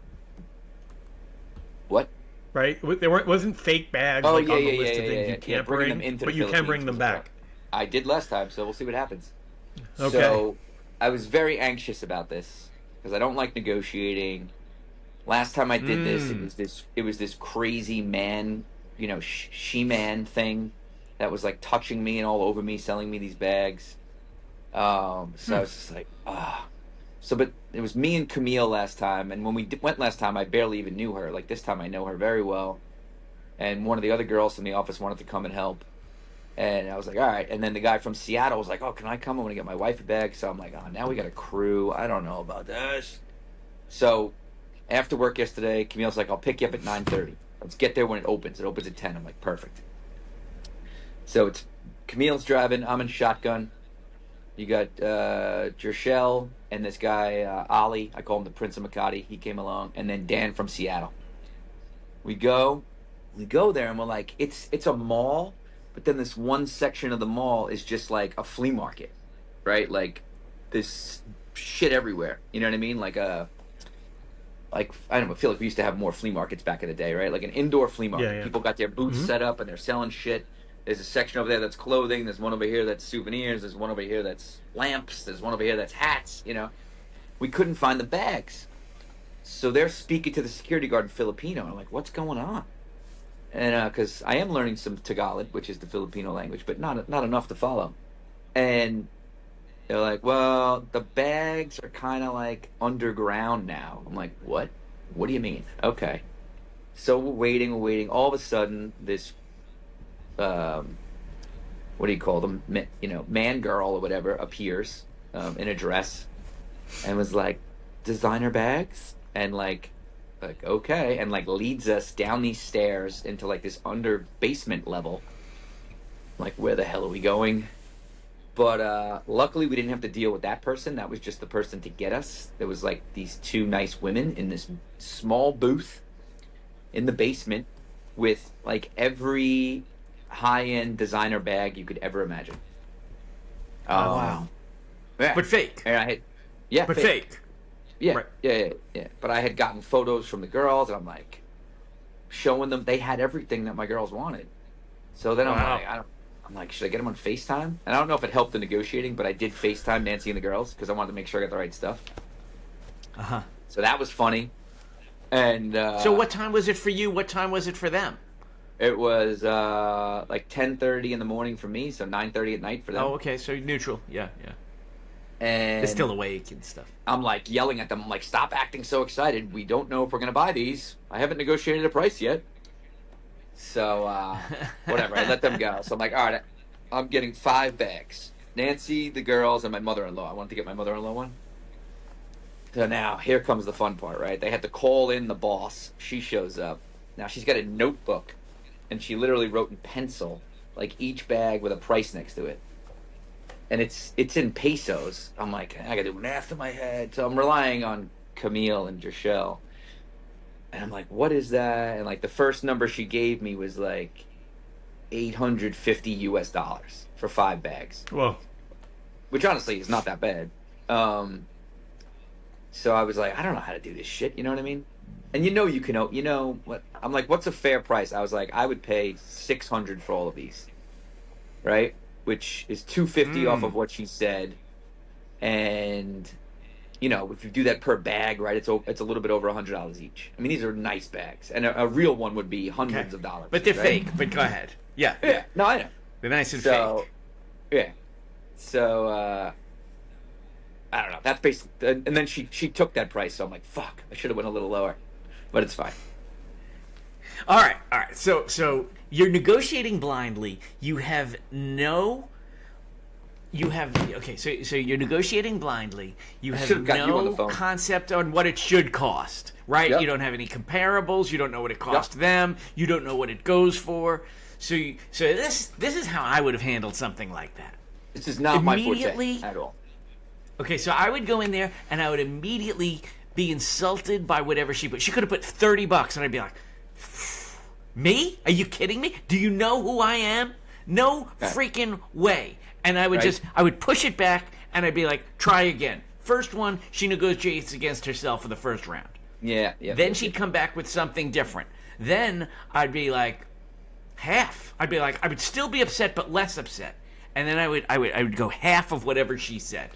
What? right? There wasn't fake bags Oh like yeah, on yeah, the list yeah, of things yeah. you can't bringing bring, them into but the you can bring Philippines them was a back. problem. I did last time, so we'll see what happens. Okay. So I was very anxious about this because I don't like negotiating. Last time I did this, it was this crazy man, she-man thing that was like touching me and all over me, selling me these bags. So I was just like, ah. So, but it was me and Camille last time, and when we went last time, I barely even knew her. Like this time, I know her very well. And one of the other girls from the office wanted to come and help, and I was like, all right. And then the guy from Seattle was like, oh, can I come? I want to get my wife a bag. So I'm like, oh, now we got a crew. I don't know about this. So after work yesterday, Camille's like, I'll pick you up at 9:30. Let's get there when it opens. It opens at 10. I'm like, perfect. So it's Camille's driving. I'm in shotgun. You got Jershel and this guy, Ali. I call him the Prince of Makati. He came along. And then Dan from Seattle. We go there and we're like, it's a mall, but then this one section of the mall is just like a flea market, right? Like this shit everywhere. You know what I mean? Like I don't know, I feel like we used to have more flea markets back in the day, right? Like an indoor flea market. Yeah. People got their booths set up and they're selling shit. There's a section over there that's clothing. There's one over here that's souvenirs. There's one over here that's lamps. There's one over here that's hats, We couldn't find the bags. So they're speaking to the security guard in Filipino. I'm like, what's going on? And because I am learning some Tagalog, which is the Filipino language, but not enough to follow. And they're like, well, the bags are kind of like underground now. I'm like, what? What do you mean? Okay. So we're waiting. All of a sudden, this, what do you call them? Man, girl, or whatever, appears in a dress and was like, designer bags? And like okay, and like leads us down these stairs into like this under basement level. Like, where the hell are we going? But luckily we didn't have to deal with that person. That was just the person to get us. There was like these two nice women in this small booth in the basement with like every high-end designer bag you could ever imagine. Wow. Yeah. But fake. And But fake. Yeah, Right. yeah. But I had gotten photos from the girls, and I'm like showing them. They had everything that my girls wanted. So then I'm like, should I get them on FaceTime? And I don't know if it helped the negotiating, but I did FaceTime Nancy and the girls because I wanted to make sure I got the right stuff. So that was funny. And so what time was it for you? What time was it for them? It was like 10:30 in the morning for me, so 9:30 at night for them. Oh, okay. So neutral. Yeah. And They're still awake and stuff. I'm like yelling at them. I'm like, stop acting so excited. We don't know if we're going to buy these. I haven't negotiated a price yet. So, whatever. I let them go. So I'm like, all right, I'm getting 5 bags. Nancy, the girls, and my mother-in-law. I wanted to get my mother-in-law one. So now, here comes the fun part, right? They had to call in the boss. She shows up. Now, she's got a notebook, and she literally wrote in pencil, like, each bag with a price next to it. And it's in pesos. I'm like, I gotta do math in my head. So I'm relying on Camille and Jershel. And I'm like, what is that? And like the first number she gave me was like $850 for 5 bags. Whoa. Which honestly is not that bad. So I was like, I don't know how to do this shit. You know what I mean? And what? I'm like, what's a fair price? I was like, I would pay $600 for all of these, right? Which is $250 off of what she said, and if you do that per bag, right, it's a little bit over $100 each. I mean, these are nice bags, and a real one would be hundreds of dollars. But they're right? fake. But go ahead. Yeah. No, I know. They're nice and fake. Yeah. So I don't know. That's basically, and then she took that price. So I'm like, fuck, I should have went a little lower, but it's fine. All right. So you're negotiating blindly. So you're negotiating blindly. You have no concept on what it should cost, right? Yep. You don't have any comparables. You don't know what it cost them. You don't know what it goes for. So this is how I would have handled something like that. This is not my forte at all. Okay, so I would go in there and I would immediately be insulted by whatever she put. She could have put $30, and I'd be like, me? Are you kidding me? Do you know who I am? No freaking way. And I would I would push it back, and I'd be like, try again. First one, she negotiates against herself for the first round. Yeah. Then she'd come back with something different. Then I'd be like, half. I would still be upset, but less upset. And then I would go half of whatever she said.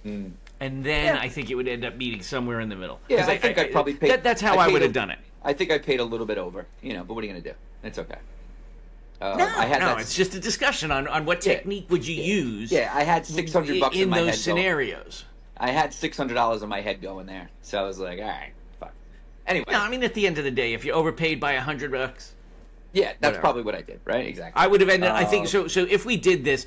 And and then I think it would end up meeting somewhere in the middle. Yeah, 'Cause I think I probably paid. That's how I would have done it. I think I paid a little bit over, but what are you gonna do? It's okay. No, it's just a discussion on what technique would you use. Yeah, I had $600 in my those head scenarios. I had $600 in my head going there, so I was like, all right, fuck. Anyway, No, I mean at the end of the day, if you overpaid by $100, yeah, that's whatever. probably what I did, right? Exactly. I would have ended. I think so. So if we did this,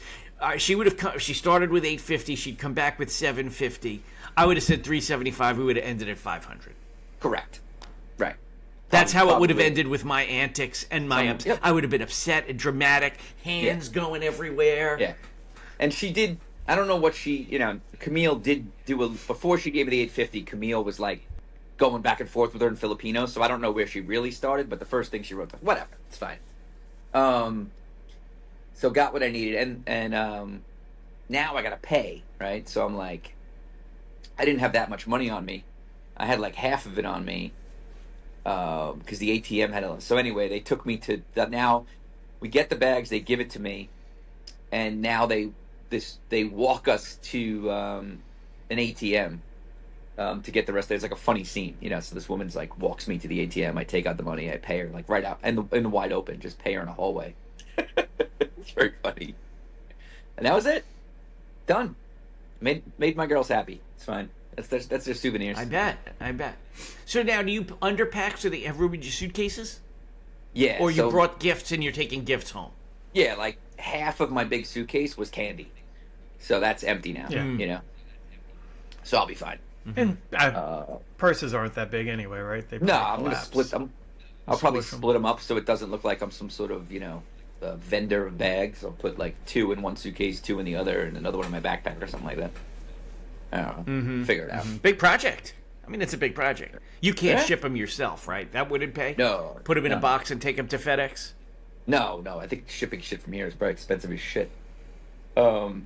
she would have come. She started with $850. She'd come back with $750. I would have said $375. We would have ended at $500. Correct. Right. That's how it would have Probably. ended with my antics and my ups. Yep. I would have been upset and dramatic, hands going everywhere. Yeah. And she did. I don't know what Camille did do before she gave me the 850. Camille was like going back and forth with her in Filipino, so I don't know where she really started. But the first thing she wrote, whatever, it's fine. So got what I needed, and now I gotta pay, right? So I'm like, I didn't have that much money on me. I had like half of it on me because the ATM had a. So anyway, they took me to that. Now we get the bags, they give it to me, and now they walk us to an ATM to get the rest. There's like a funny scene, So this woman's like walks me to the ATM. I take out the money, I pay her like right out in the wide open, just pay her in a hallway. It's very funny. And that was it. Done. Made my girls happy. It's fine. That's their souvenirs. I bet. So now, do you underpack so they have room in your suitcases? Yeah. Or you brought gifts and you're taking gifts home? Yeah, like half of my big suitcase was candy, so that's empty now. Yeah. So I'll be fine. And purses aren't that big anyway, right? They No, probably I'm gonna collapse. split them. I'll probably Split 'em. split them up so it doesn't look like I'm some sort of vendor of bags. I'll put like 2 in one suitcase, 2 in the other, and another one in my backpack or something like that. I don't know. Figure it out. Big project. I mean, it's a big project. You can't Yeah. ship them yourself, right? That wouldn't pay? No. Put them in a no. box and take them to FedEx? No. I think shipping shit from here is probably expensive as shit. So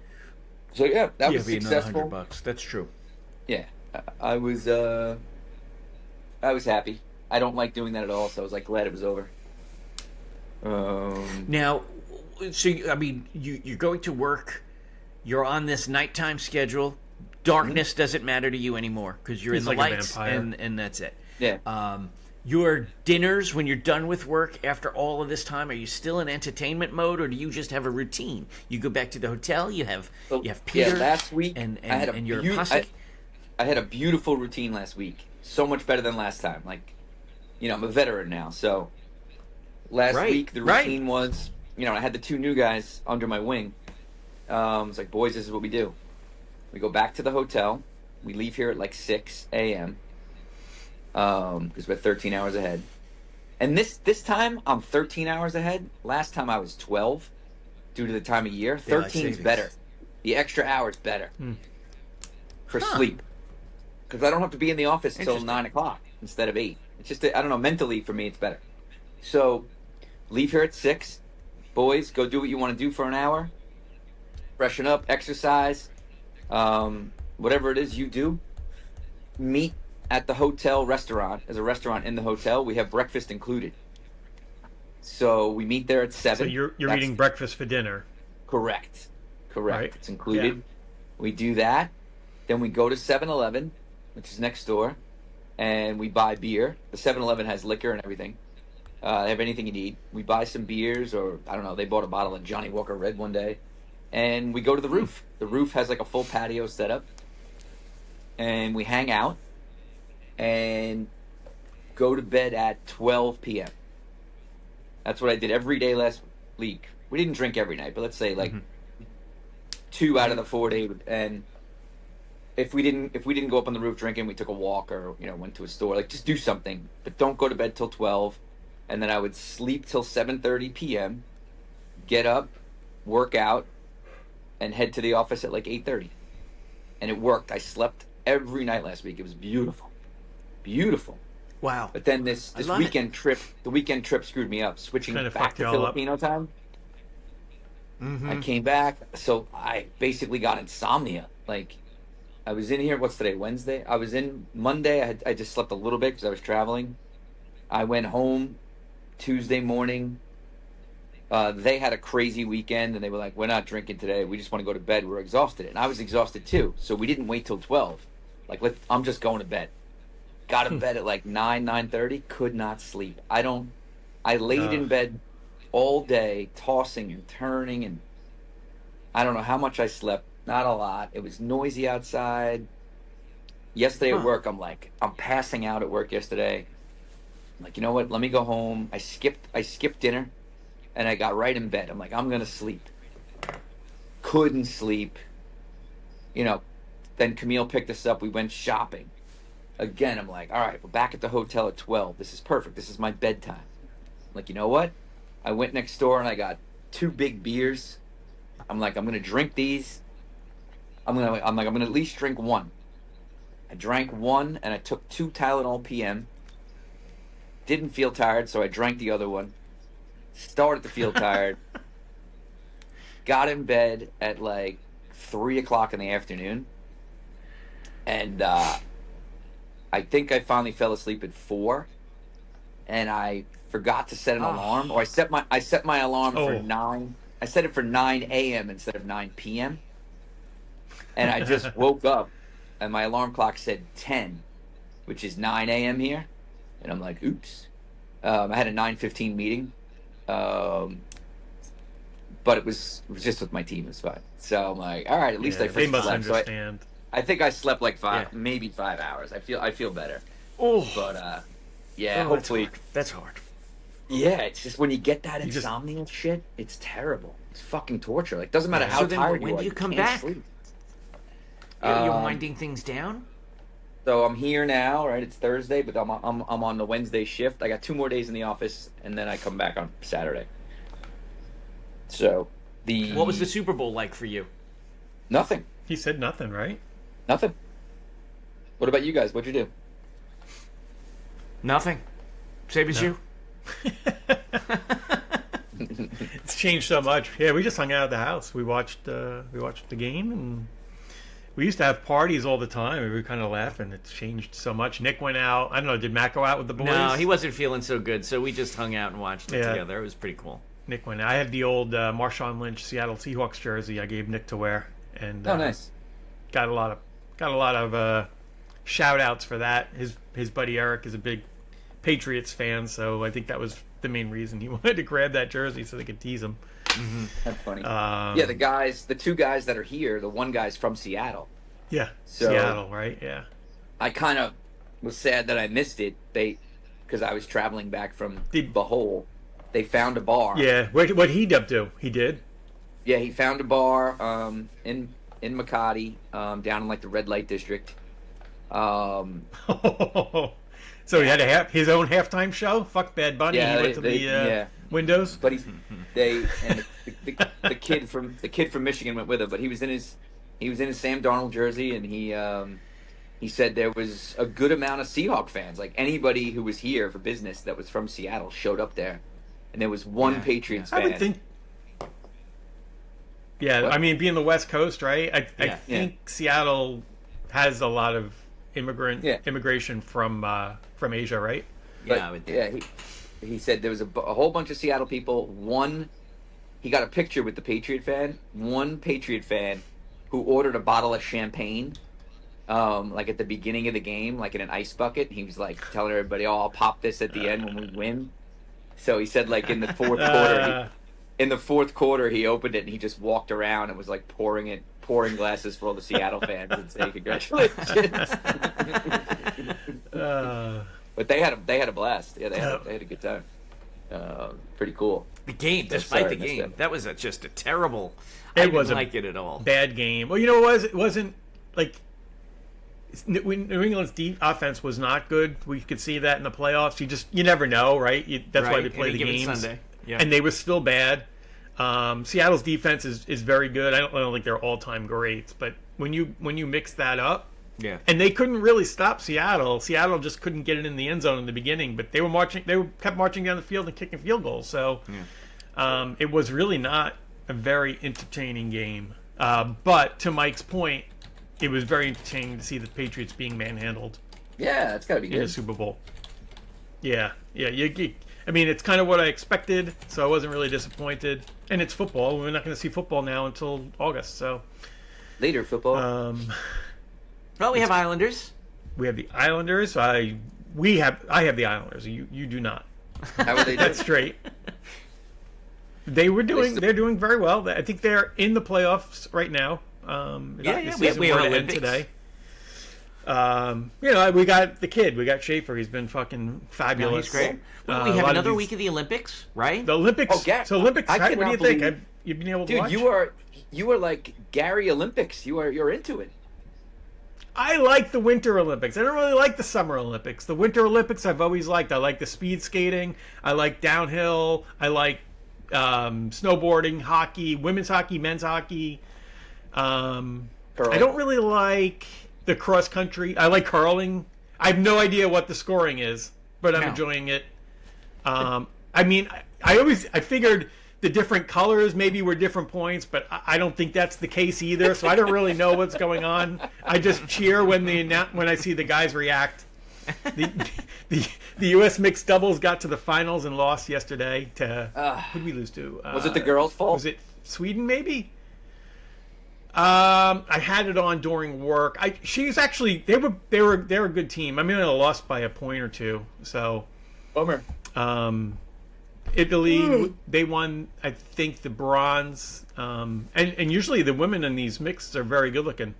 yeah, that was be another successful. $100. That's true. Yeah, I was happy. I don't like doing that at all, so I was like glad it was over. Now, I mean, you're going to work. You're on this nighttime schedule. Darkness doesn't matter to you anymore because you're He's in the like a lights, vampire. and that's it. Yeah. Your dinners, when you're done with work after all of this time, are you still in entertainment mode, or do you just have a routine? You go back to the hotel. You have Peter. Yeah, last week and I had your posse. I had a beautiful routine last week. So much better than last time. Like, I'm a veteran now, so last week the routine was, I had the 2 new guys under my wing. It's like, boys, this is what we do. We go back to the hotel. We leave here at like 6 a.m. Because we're 13 hours ahead. And this time I'm 13 hours ahead. Last time I was 12 due to the time of year. 13's better. The extra hour's better for sleep. Because I don't have to be in the office till 9 o'clock instead of 8. It's just, I don't know, mentally for me it's better. So leave here at 6. Boys, go do what you want to do for an hour. Freshen up, exercise, whatever it is you do. Meet at the hotel restaurant. There's a restaurant in the hotel. We have breakfast included. So we meet there at 7. So you're eating breakfast for dinner. Correct. Right. It's included. Yeah. We do that. Then we go to 7-Eleven, which is next door, and we buy beer. The 7-Eleven has liquor and everything. They have anything you need. We buy some beers, or I don't know, they bought a bottle of Johnny Walker Red one day. And we go to the roof. The roof has like a full patio set up. And we hang out and go to bed at 12 p.m. That's what I did every day last week. We didn't drink every night, but let's say like 2 out of the 4 days. And if we didn't go up on the roof drinking, we took a walk or went to a store. Like, just do something, but don't go to bed till 12. And then I would sleep till 7:30 p.m. Get up, work out, and head to the office at like 8:30. And it worked. I slept every night last week. It was beautiful. Wow. But then this I love weekend trip, the weekend trip screwed me up. Switching Kinda back fucked to you all up. Filipino time. I came back, so I basically got insomnia. Like, I was in here. What's today? Wednesday. I was in Monday. I just slept a little bit because I was traveling. I went home Tuesday morning, They had a crazy weekend, and they were like, "We're not drinking today. We just want to go to bed. We're exhausted." And I was exhausted too, so we didn't wait till 12. Like, I'm just going to bed. Got in bed at like 9:30. Could not sleep. I laid in bed all day, tossing and turning, and I don't know how much I slept. Not a lot. It was noisy outside. Yesterday at work, I'm passing out at work yesterday. I'm like, you know what? Let me go home. I skipped dinner, and I got right in bed. I'm like, I'm gonna sleep. Couldn't sleep. Then Camille picked us up. We went shopping. Again, I'm like, all right, we're back at the hotel at 12. This is perfect. This is my bedtime. I'm like, you know what? I went next door and I got 2 big beers. I'm like, I'm gonna drink these. I'm gonna at least drink one. I drank one and I took 2 Tylenol PM. Didn't feel tired, so I drank the other one. Started to feel tired. Got in bed at like 3 o'clock in the afternoon. And I think I finally fell asleep at 4. And I forgot to set an alarm. Or I set my alarm for 9. I set it for 9 a.m. instead of 9 p.m. And I just woke up and my alarm clock said 10, which is 9 a.m. here. And I'm like, oops. I had a 9:15 meeting. But it was just with my team. It was fine. So I'm like, all right, at least I they must slept. understand. So I think I slept like maybe 5 hours. I feel better. Oh, But hopefully that's hard. Yeah, it's just when you get that insomnia shit, it's terrible. It's fucking torture. Like, doesn't matter how So then tired when you are. do you come can't back? sleep. You're winding things down. So I'm here now, right? It's Thursday, but I'm on the Wednesday shift. I got 2 more days in the office, and then I come back on Saturday. So What was the Super Bowl like for you? Nothing. He said nothing, right? Nothing. What about you guys? What'd you do? Nothing. Same as you. It's changed so much. Yeah, we just hung out at the house. We watched the game, and we used to have parties all the time. We were kind of laughing. It's changed so much. Nick went out. I don't know. Did Matt go out with the boys? No, he wasn't feeling so good, so we just hung out and watched it together. It was pretty cool. Nick went out. I had the old Marshawn Lynch Seattle Seahawks jersey. I gave Nick to wear, and Nice. Got a lot of shout outs for that. His buddy Eric is a big Patriots fan, so I think that was the main reason he wanted to grab that jersey so they could tease him. Mm-hmm. That's funny. Yeah, the 2 guys that are here, the one guy's from Seattle. Yeah, So- Seattle, right? Yeah. I kind of was sad that I missed it. Because I was traveling back from Did- the hole. They found a bar. Yeah, what he do? He did. Yeah, he found a bar in Makati, down in like the red light district. So he had his own halftime show. Fuck Bad Bunny. Yeah, he went to the windows. But the kid from Michigan went with him. But he was in his Sam Darnold jersey, and he said there was a good amount of Seahawk fans. Like, anybody who was here for business that was from Seattle showed up there, and there was one Patriots fan. I would think. Yeah, What? I mean, being the West Coast, right? I Yeah. think Seattle has a lot of immigration from Asia, right? But, Yeah, I would think. he said there was a whole bunch of Seattle people. He got a picture with the Patriot fan. One Patriot fan who ordered a bottle of champagne, like at the beginning of the game, like in an ice bucket. He was like telling everybody, "Oh, I'll pop this at the end when we win." So he said, like, in the fourth quarter, he opened it and he just walked around and was like pouring glasses for all the Seattle fans and saying congratulations. But they had a blast. Yeah, they had a good time. Pretty cool. The game, Yeah, despite sorry, the I missed game, that. that was just a terrible. It I didn't was a like it at all. Bad game. Well, you know what it wasn't like New England's offense was not good. We could see that in the playoffs. You never know, right? That's why Right, they play any the given games. Sunday. Yeah. And they were still bad. Seattle's defense is very good. I don't think they're all time greats, but when you mix that up, Yeah. and they couldn't really stop Seattle. Seattle just couldn't get it in the end zone in the beginning, but they were marching. They kept marching down the field and kicking field goals. So it was really not a very entertaining game. But to Mike's point, it was very entertaining to see the Patriots being manhandled Yeah, it's got to be in a good. Super Bowl. Yeah. I I mean, it's kind of what I expected, so I wasn't really disappointed. And it's football. We're not going to see football now until August, so. Later football. Well, we have Islanders. We have the Islanders. I have the Islanders. You do not. How are they doing? That's straight. They're doing very well. I think they're in the playoffs right now. We are Olympics today. We got the kid. We got Schaefer. He's been fucking fabulous. No, he's great. Well, we have another week of the Olympics, right? The Olympics. Oh, so Olympics. I What do you cannot think? believe- You've been able to Dude, watch? you are like Gary Olympics. You're into it. I like the Winter Olympics. I don't really like the Summer Olympics. The Winter Olympics I've always liked. I like the speed skating. I like downhill. I like snowboarding, hockey, women's hockey, men's hockey. I don't really like the cross country. I like curling. I have no idea what the scoring is, but I'm enjoying it. I mean, I figured the different colors maybe were different points, but I don't think that's the case either. So I don't really know what's going on. I just cheer when I see the guys react. The U.S. mixed doubles got to the finals and lost yesterday to who did we lose to? Was it the girls' fault? Was it Sweden? Maybe. I had it on during work. She's actually they were a good team. I mean, they lost by a point or two. So, Bummer. Italy they won. I think the bronze. And usually the women in these mixed are very good looking.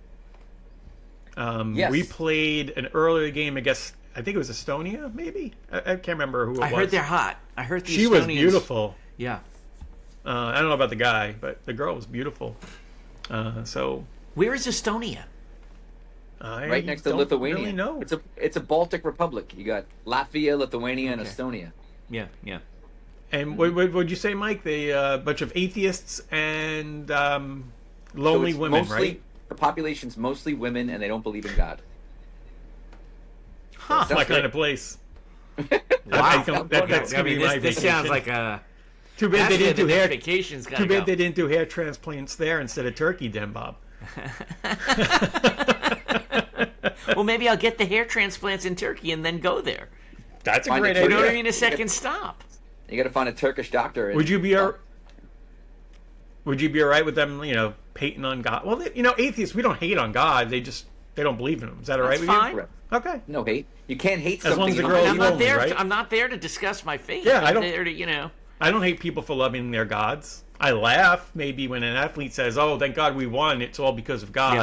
Yes. We played an earlier game against. I think it was Estonia. Maybe I can't remember who it was. I heard they're hot. I heard the She was Estonians- beautiful. Yeah. I don't know about the guy, but the girl was beautiful. So Where is Estonia? Right next to don't Lithuania. Really know. It's a Baltic republic. You got Latvia, Lithuania, and Estonia. Yeah, yeah. And what would you say, Mike? The bunch of atheists and lonely it's women, mostly, right? The population's mostly women, and they don't believe in God. Huh. My kind of place. Wow. That's gonna be my this vacation. sounds like a. Too bad they didn't do hair. Vacation's Too bad they didn't do hair transplants there instead of Turkey, Den Bob. Well, maybe I'll get the hair transplants in Turkey and then go there. That's a Find great a You idea. know what I mean? A second stop. You got to find a Turkish doctor. Would you be all right with them? Hating on God? Well, atheists. We don't hate on God. They don't believe in him. Is that all right That's with fine. you? Okay. No hate. You can't hate As something. long as the you girl don't is I'm believe not in. lonely, there. right? I'm not there to discuss my faith. Yeah, I I'm don't- there to. I don't hate people for loving their gods. I laugh maybe when an athlete says, "Oh, thank God we won. It's all because of God."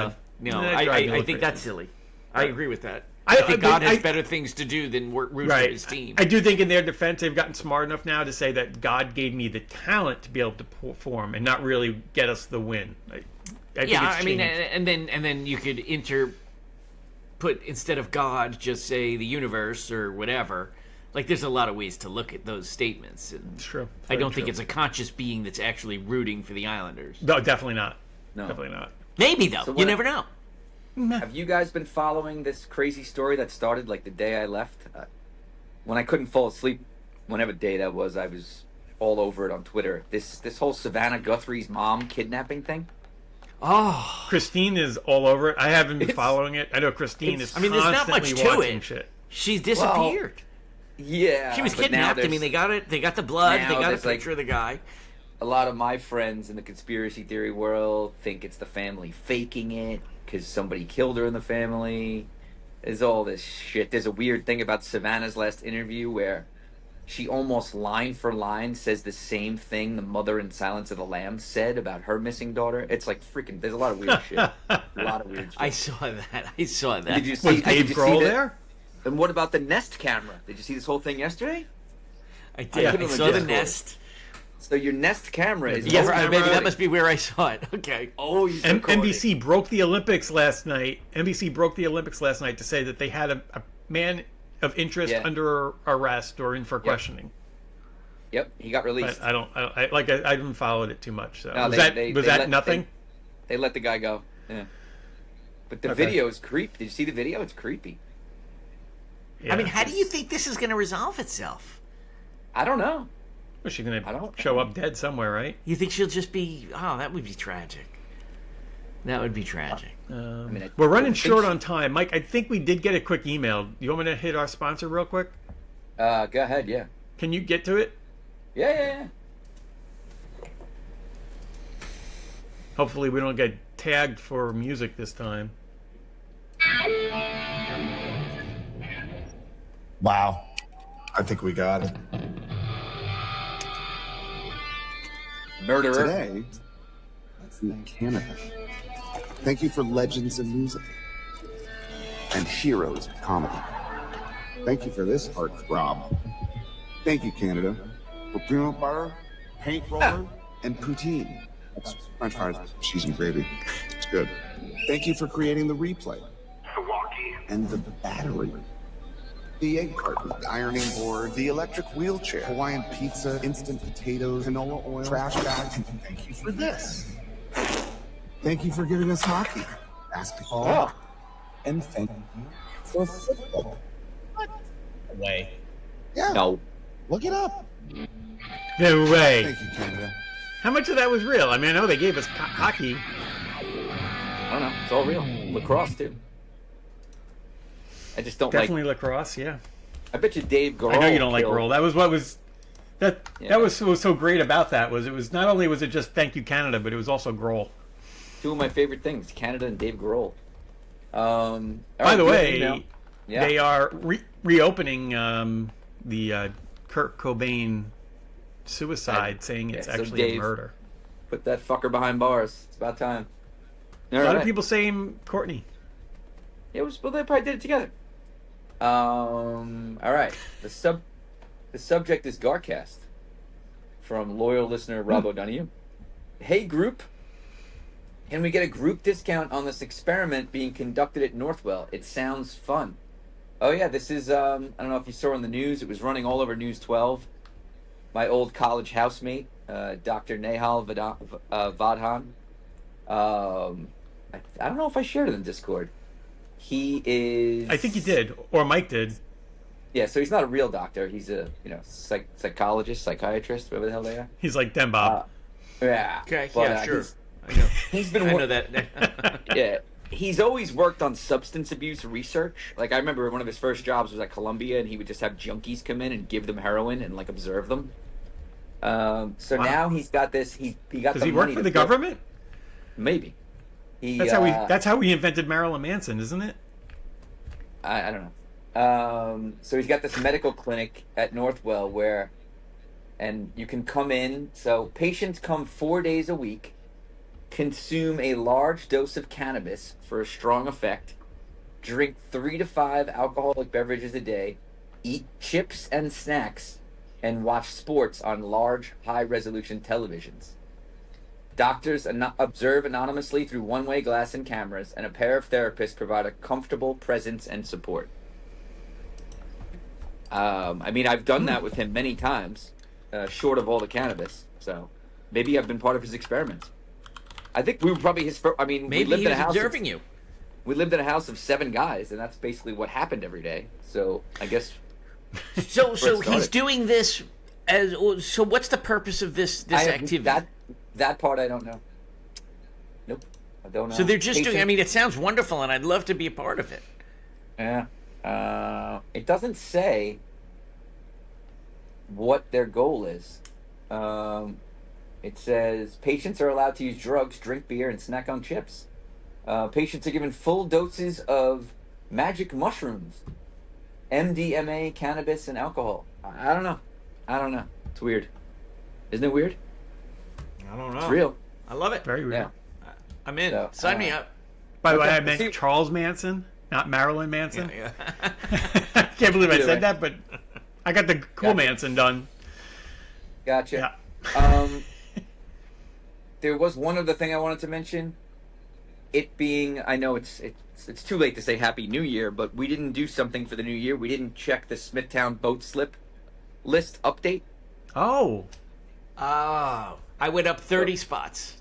Yeah. No, That drives me I look think crazy. that's silly. I agree with that. I- I think but God has I- better things to do than root for Right. his team. I do think in their defense, they've gotten smart enough now to say that God gave me the talent to be able to perform and not really get us the win. I think Yeah, it's I mean, changed. and then you could put instead of God, just say the universe or whatever. Like, there's a lot of ways to look at those statements. And It's true. I Very don't think true. it's a conscious being that's actually rooting for the Islanders. No, definitely not. No. Definitely not. Maybe though, So you what- never know. Have you guys been following this crazy story that started like the day I left? When I couldn't fall asleep, whenever day that was, I was all over it on Twitter. This whole Savannah Guthrie's mom kidnapping thing. Oh, Christine is all over it. I haven't been It's- following it. I know Christine is I mean, there's not constantly much to watching it. shit. she's disappeared. Yeah, She was but now kidnapped. I mean, they got it. They got the blood. now They got a there's, like- picture of the guy. a lot of my friends in the conspiracy theory world think it's the family faking it because somebody killed her in the family. There's all this shit. There's a weird thing about Savannah's last interview where she almost line for line says the same thing the mother in Silence of the Lambs said about her missing daughter. It's like freaking. There's a lot of weird shit. A lot of weird shit. I saw that. I saw that. Did you see? Was did Dave you see Grohl that? there? And what about the Nest camera? Did you see this whole thing yesterday? I did. Yeah. I saw the Discord. nest. So your Nest camera is Yes, camera. maybe that must be where I saw it. Okay. always NBC broke the Olympics last night. NBC broke the Olympics last night to say that they had a man of interest Yeah. under arrest or in for questioning. Yep, he got released. But I haven't followed it too much. So No, was they that let- nothing? They let the guy go. Yeah. But the Okay. video is creepy. Did you see the video? It's creepy. Yeah. I mean, how do you think this is going to resolve itself? I don't know. Well, she's I gonna don't show know. up dead somewhere, right? You think she'll just be? Oh, that would be tragic. That would be tragic. I We're running think short she- on time, Mike. I think we did get a quick email. You want me to hit our sponsor real quick? Go ahead, yeah. Can you get to it? Yeah. Hopefully we don't get tagged for music this time. Wow. I think we got it. Murderer. Today, let's thank Canada. Thank you for legends of music and heroes of comedy. Thank you for this heartthrob. Thank you, Canada, for peanut butter, paint roller, and poutine. That's French fries, cheese, and gravy. It's good. Thank you for creating the replay and the battery. The egg carton, the ironing board, the electric wheelchair, Hawaiian pizza, instant potatoes, canola oil, trash bags, and thank you for this. Thank you for giving us hockey, basketball, and thank you for football. Way. Yeah, No. look it up. No way. Thank you, Canada. How much of that was real? I mean, I know they gave us hockey. I don't know. It's all real. Lacrosse, too. I just don't Definitely lacrosse, yeah. I bet you Dave Grohl. I know you don't like killed- roll. That was what was that. Yeah. That was so great about that was it was not only was it just thank you Canada, but it was also Grohl. Two of my favorite things, Canada and Dave Grohl. By the way, yeah. they are reopening the Kurt Cobain suicide, saying it's so actually a Dave- murder. Put that fucker behind bars. It's about time. A lot of people saying Courtney. Yeah, well, they probably did it together. All right. The subject is Garcast from loyal listener Rob O'Donoghue. Hey, group. Can we get a group discount on this experiment being conducted at Northwell? It sounds fun. Oh, yeah, this is, I don't know if you saw in the news. It was running all over News 12. My old college housemate, Dr. Nehal Vadhan. I don't know if I shared it in Discord. He is... I think he did, or Mike did. Yeah, so he's not a real doctor. He's a, psychologist, psychiatrist, whatever the hell they are. He's like Dem Bob. Yeah. Okay, but, yeah, sure. he's- I know. He's been I know that. yeah, he's always worked on substance abuse research. Like I remember one of his first jobs was at Columbia, and he would just have junkies come in and give them heroin and like observe them. So Wow. now he's got this. He got. Does the he work money for to the build- government? Maybe. That's how we invented Marilyn Manson, isn't it? I don't know. So he's got this medical clinic at Northwell where, and you can come in. So patients come 4 days a week, consume a large dose of cannabis for a strong effect, drink 3 to 5 alcoholic beverages a day, eat chips and snacks, and watch sports on large, high-resolution televisions. Doctors observe anonymously through one-way glass and cameras, and a pair of therapists provide a comfortable presence and support. I mean, I've done that with him many times, short of all the cannabis. So maybe I've been part of his experiments. I think we were probably his first. I mean, we Maybe lived he in a was house. observing you. We lived in a house of 7 guys, and that's basically what happened every day. So I guess So it he's started. doing this as. So what's the purpose of this I have- activity? That part I don't know. Nope, I don't know. So they're just doing. I Patient- mean, it sounds wonderful, and I'd love to be a part of it. Yeah. It doesn't say what their goal is. It says patients are allowed to use drugs, drink beer, and snack on chips. Patients are given full doses of magic mushrooms, MDMA, cannabis, and alcohol. I don't know. It's weird. Isn't it weird? I don't know. It's real. I love it. Very real. Yeah. I'm in. So, Sign me up. By the way, Okay, I meant see- Charles Manson, not Marilyn Manson. Yeah. I can't believe I Either way. said that, but I got the cool Yeah. Manson done. Gotcha. Yeah. There was one other thing I wanted to mention. It being, I know it's too late to say Happy New Year, but we didn't do something for the new year. We didn't check the Smithtown boat slip list update. Oh, Oh, I went up 30 spots.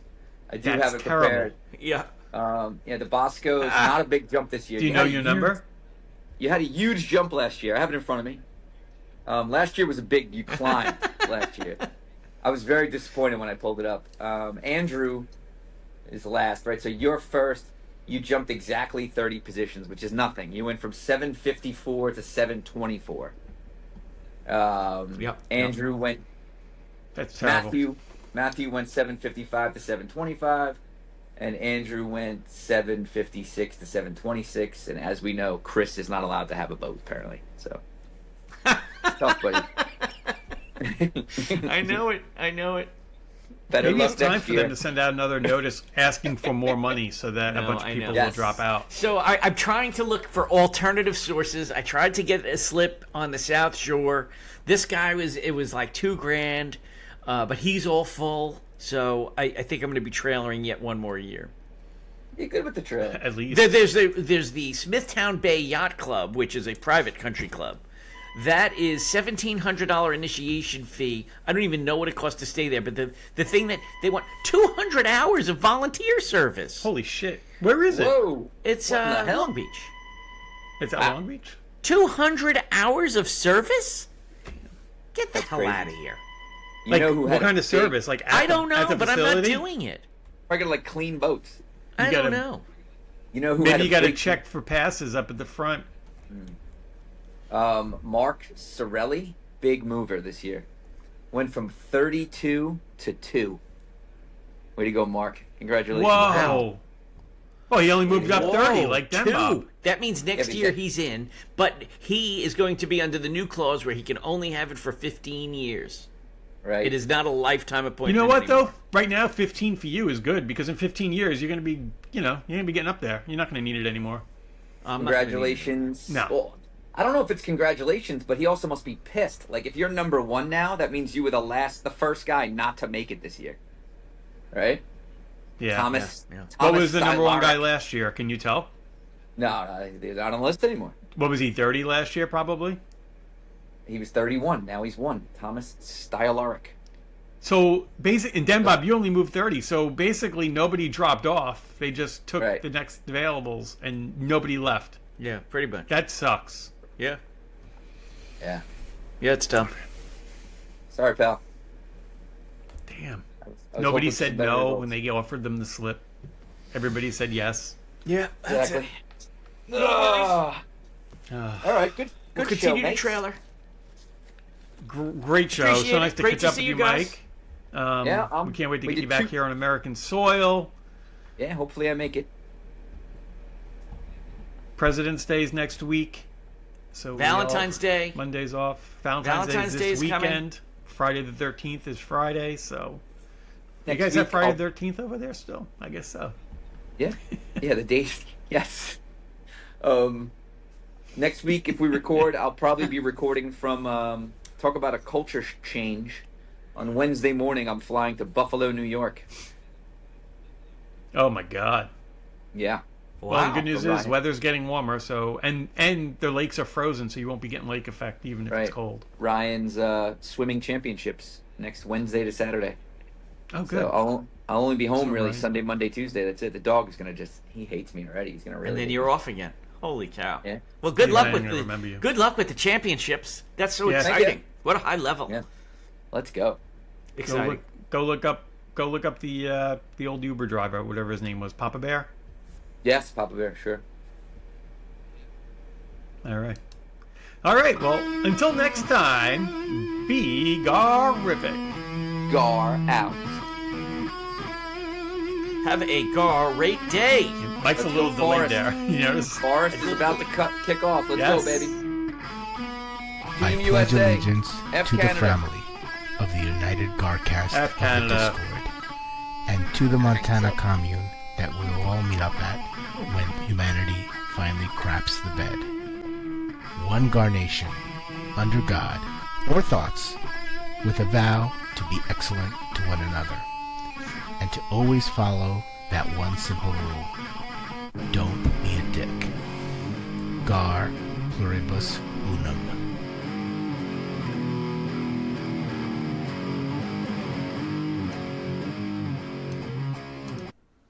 I do That's have it terrible. prepared. Yeah. The Bosco is not a big jump this year. do you know had a your huge- number? You had a huge jump last year. I have it in front of me. Last year was a big. You climbed last year. I was very disappointed when I pulled it up. Andrew is last, right? So you're first. You jumped exactly 30 positions, which is nothing. You went from 754 to 724. Yep. Andrew went. That's terrible. Matthew went 755 to 725, and Andrew went 756 to 726. And as we know, Chris is not allowed to have a boat apparently. So it's tough, buddy. I know it. Better Maybe luck it's time next for year. them to send out another notice asking for more money so that a No, bunch of I people know. will Yes. drop out. So I'm trying to look for alternative sources. I tried to get a slip on the South Shore. This guy was like $2,000, but he's all full. So I think I'm going to be trailering yet one more year. You're good with the trailer. At least. There's the Smithtown Bay Yacht Club, which is a private country club. That is $1,700 initiation fee. I don't even know what it costs to stay there, but the thing that they want 200 hours of volunteer service. Holy shit. Where is it? Whoa! It's What in the hell? Long Beach. It's at Long Beach? 200 hours of service? Get the hell crazy. out of here. You Like, know who what had kind a of service? Like, at I don't the, know, at the but I'm not facility? doing it. Probably gonna like clean boats. I You don't gotta- know. You know who had Maybe a you got to big- check for passes up at the front. Mark Sorelli, big mover this year. Went from 32 to 2. Way to go, Mark. Congratulations. Whoa. Oh, he only moved up 30 like them. Two. That means next but year that- he's in, but he is going to be under the new clause where he can only have it for 15 years. Right. It is not a lifetime You appointment. know what, anymore. though? Right now, 15 for you is good because in 15 years, you're going to be, you're going to be getting up there. You're not going to need it anymore. I'm not gonna need it. Congratulations. No. Well, I don't know if it's congratulations, but he also must be pissed. Like, if you're number 1 now, that means you were the first guy not to make it this year. Right? Yeah. Thomas. yeah. What Thomas was the number one guy Stylaric. last year? Can you tell? No, they're not on the list anymore. What was he, 30 last year, probably? He was 31. Now he's 1. Thomas Stylaric. So, in Denbob, you only moved 30. So, basically, nobody dropped off. They just took Right. the next availables, and nobody left. Yeah, pretty much. That sucks. Yeah. Yeah. Yeah, it's dumb. Sorry, pal. Damn. I was Nobody hoping for said some better no results. when they offered them the slip. Everybody said yes. Yeah, that's Exactly. it. Ah. Ah, All right, good We'll show, continue the mate. trailer. great show. Appreciate So nice it. to Great catch to up see with you you, guys. Mike. Yeah, we can't wait to we get you did back 2 here on American soil. Yeah, hopefully I make it. President's Day's next week. So Valentine's Day. Monday's off. Valentine's Valentine's Day Day is is this coming. weekend. Friday the 13th is Friday. So you Next guys have week, Friday I'll- the 13th over there still? I guess so. Yeah, yeah, the date. Yes. Next week, if we record, I'll probably be recording from talk about a culture change. On Wednesday morning, I'm flying to Buffalo, New York. Oh my God. Yeah. Well, the good news So is Ryan- weather's getting warmer. So and the lakes are frozen, so you won't be getting lake effect even if Right. it's cold. Ryan's swimming championships next Wednesday to Saturday. Oh, good. So I'll only be home So really Ryan- Sunday, Monday, Tuesday. That's it. The dog is gonna he hates me already. He's gonna really. And then hate you're me. off again. Holy cow. Yeah. Well, good Yeah, luck I with didn't remember you. good luck with the championships. That's so Yeah. Thank exciting. you. What a high level. Yeah. Let's go. Exciting. Go look up the old Uber driver, whatever his name was, Papa Bear. Yes, Papa Bear. Sure. All right. Well, until next time, be garific. Gar out. Have a great day. Mike's a Let's little go, delayed Forrest. there. You notice? Forrest is about to kick off. Let's Yes. go, baby. I Team pledge USA. allegiance F to Canada. the family of the United Garcast F of the Canada. Discord, and to the Montana commune that we will all meet up at when humanity finally craps the bed. One Gar Nation, under God, or thoughts, with a vow to be excellent to one another, and to always follow that one simple rule: don't be a dick. Gar pluribus unum.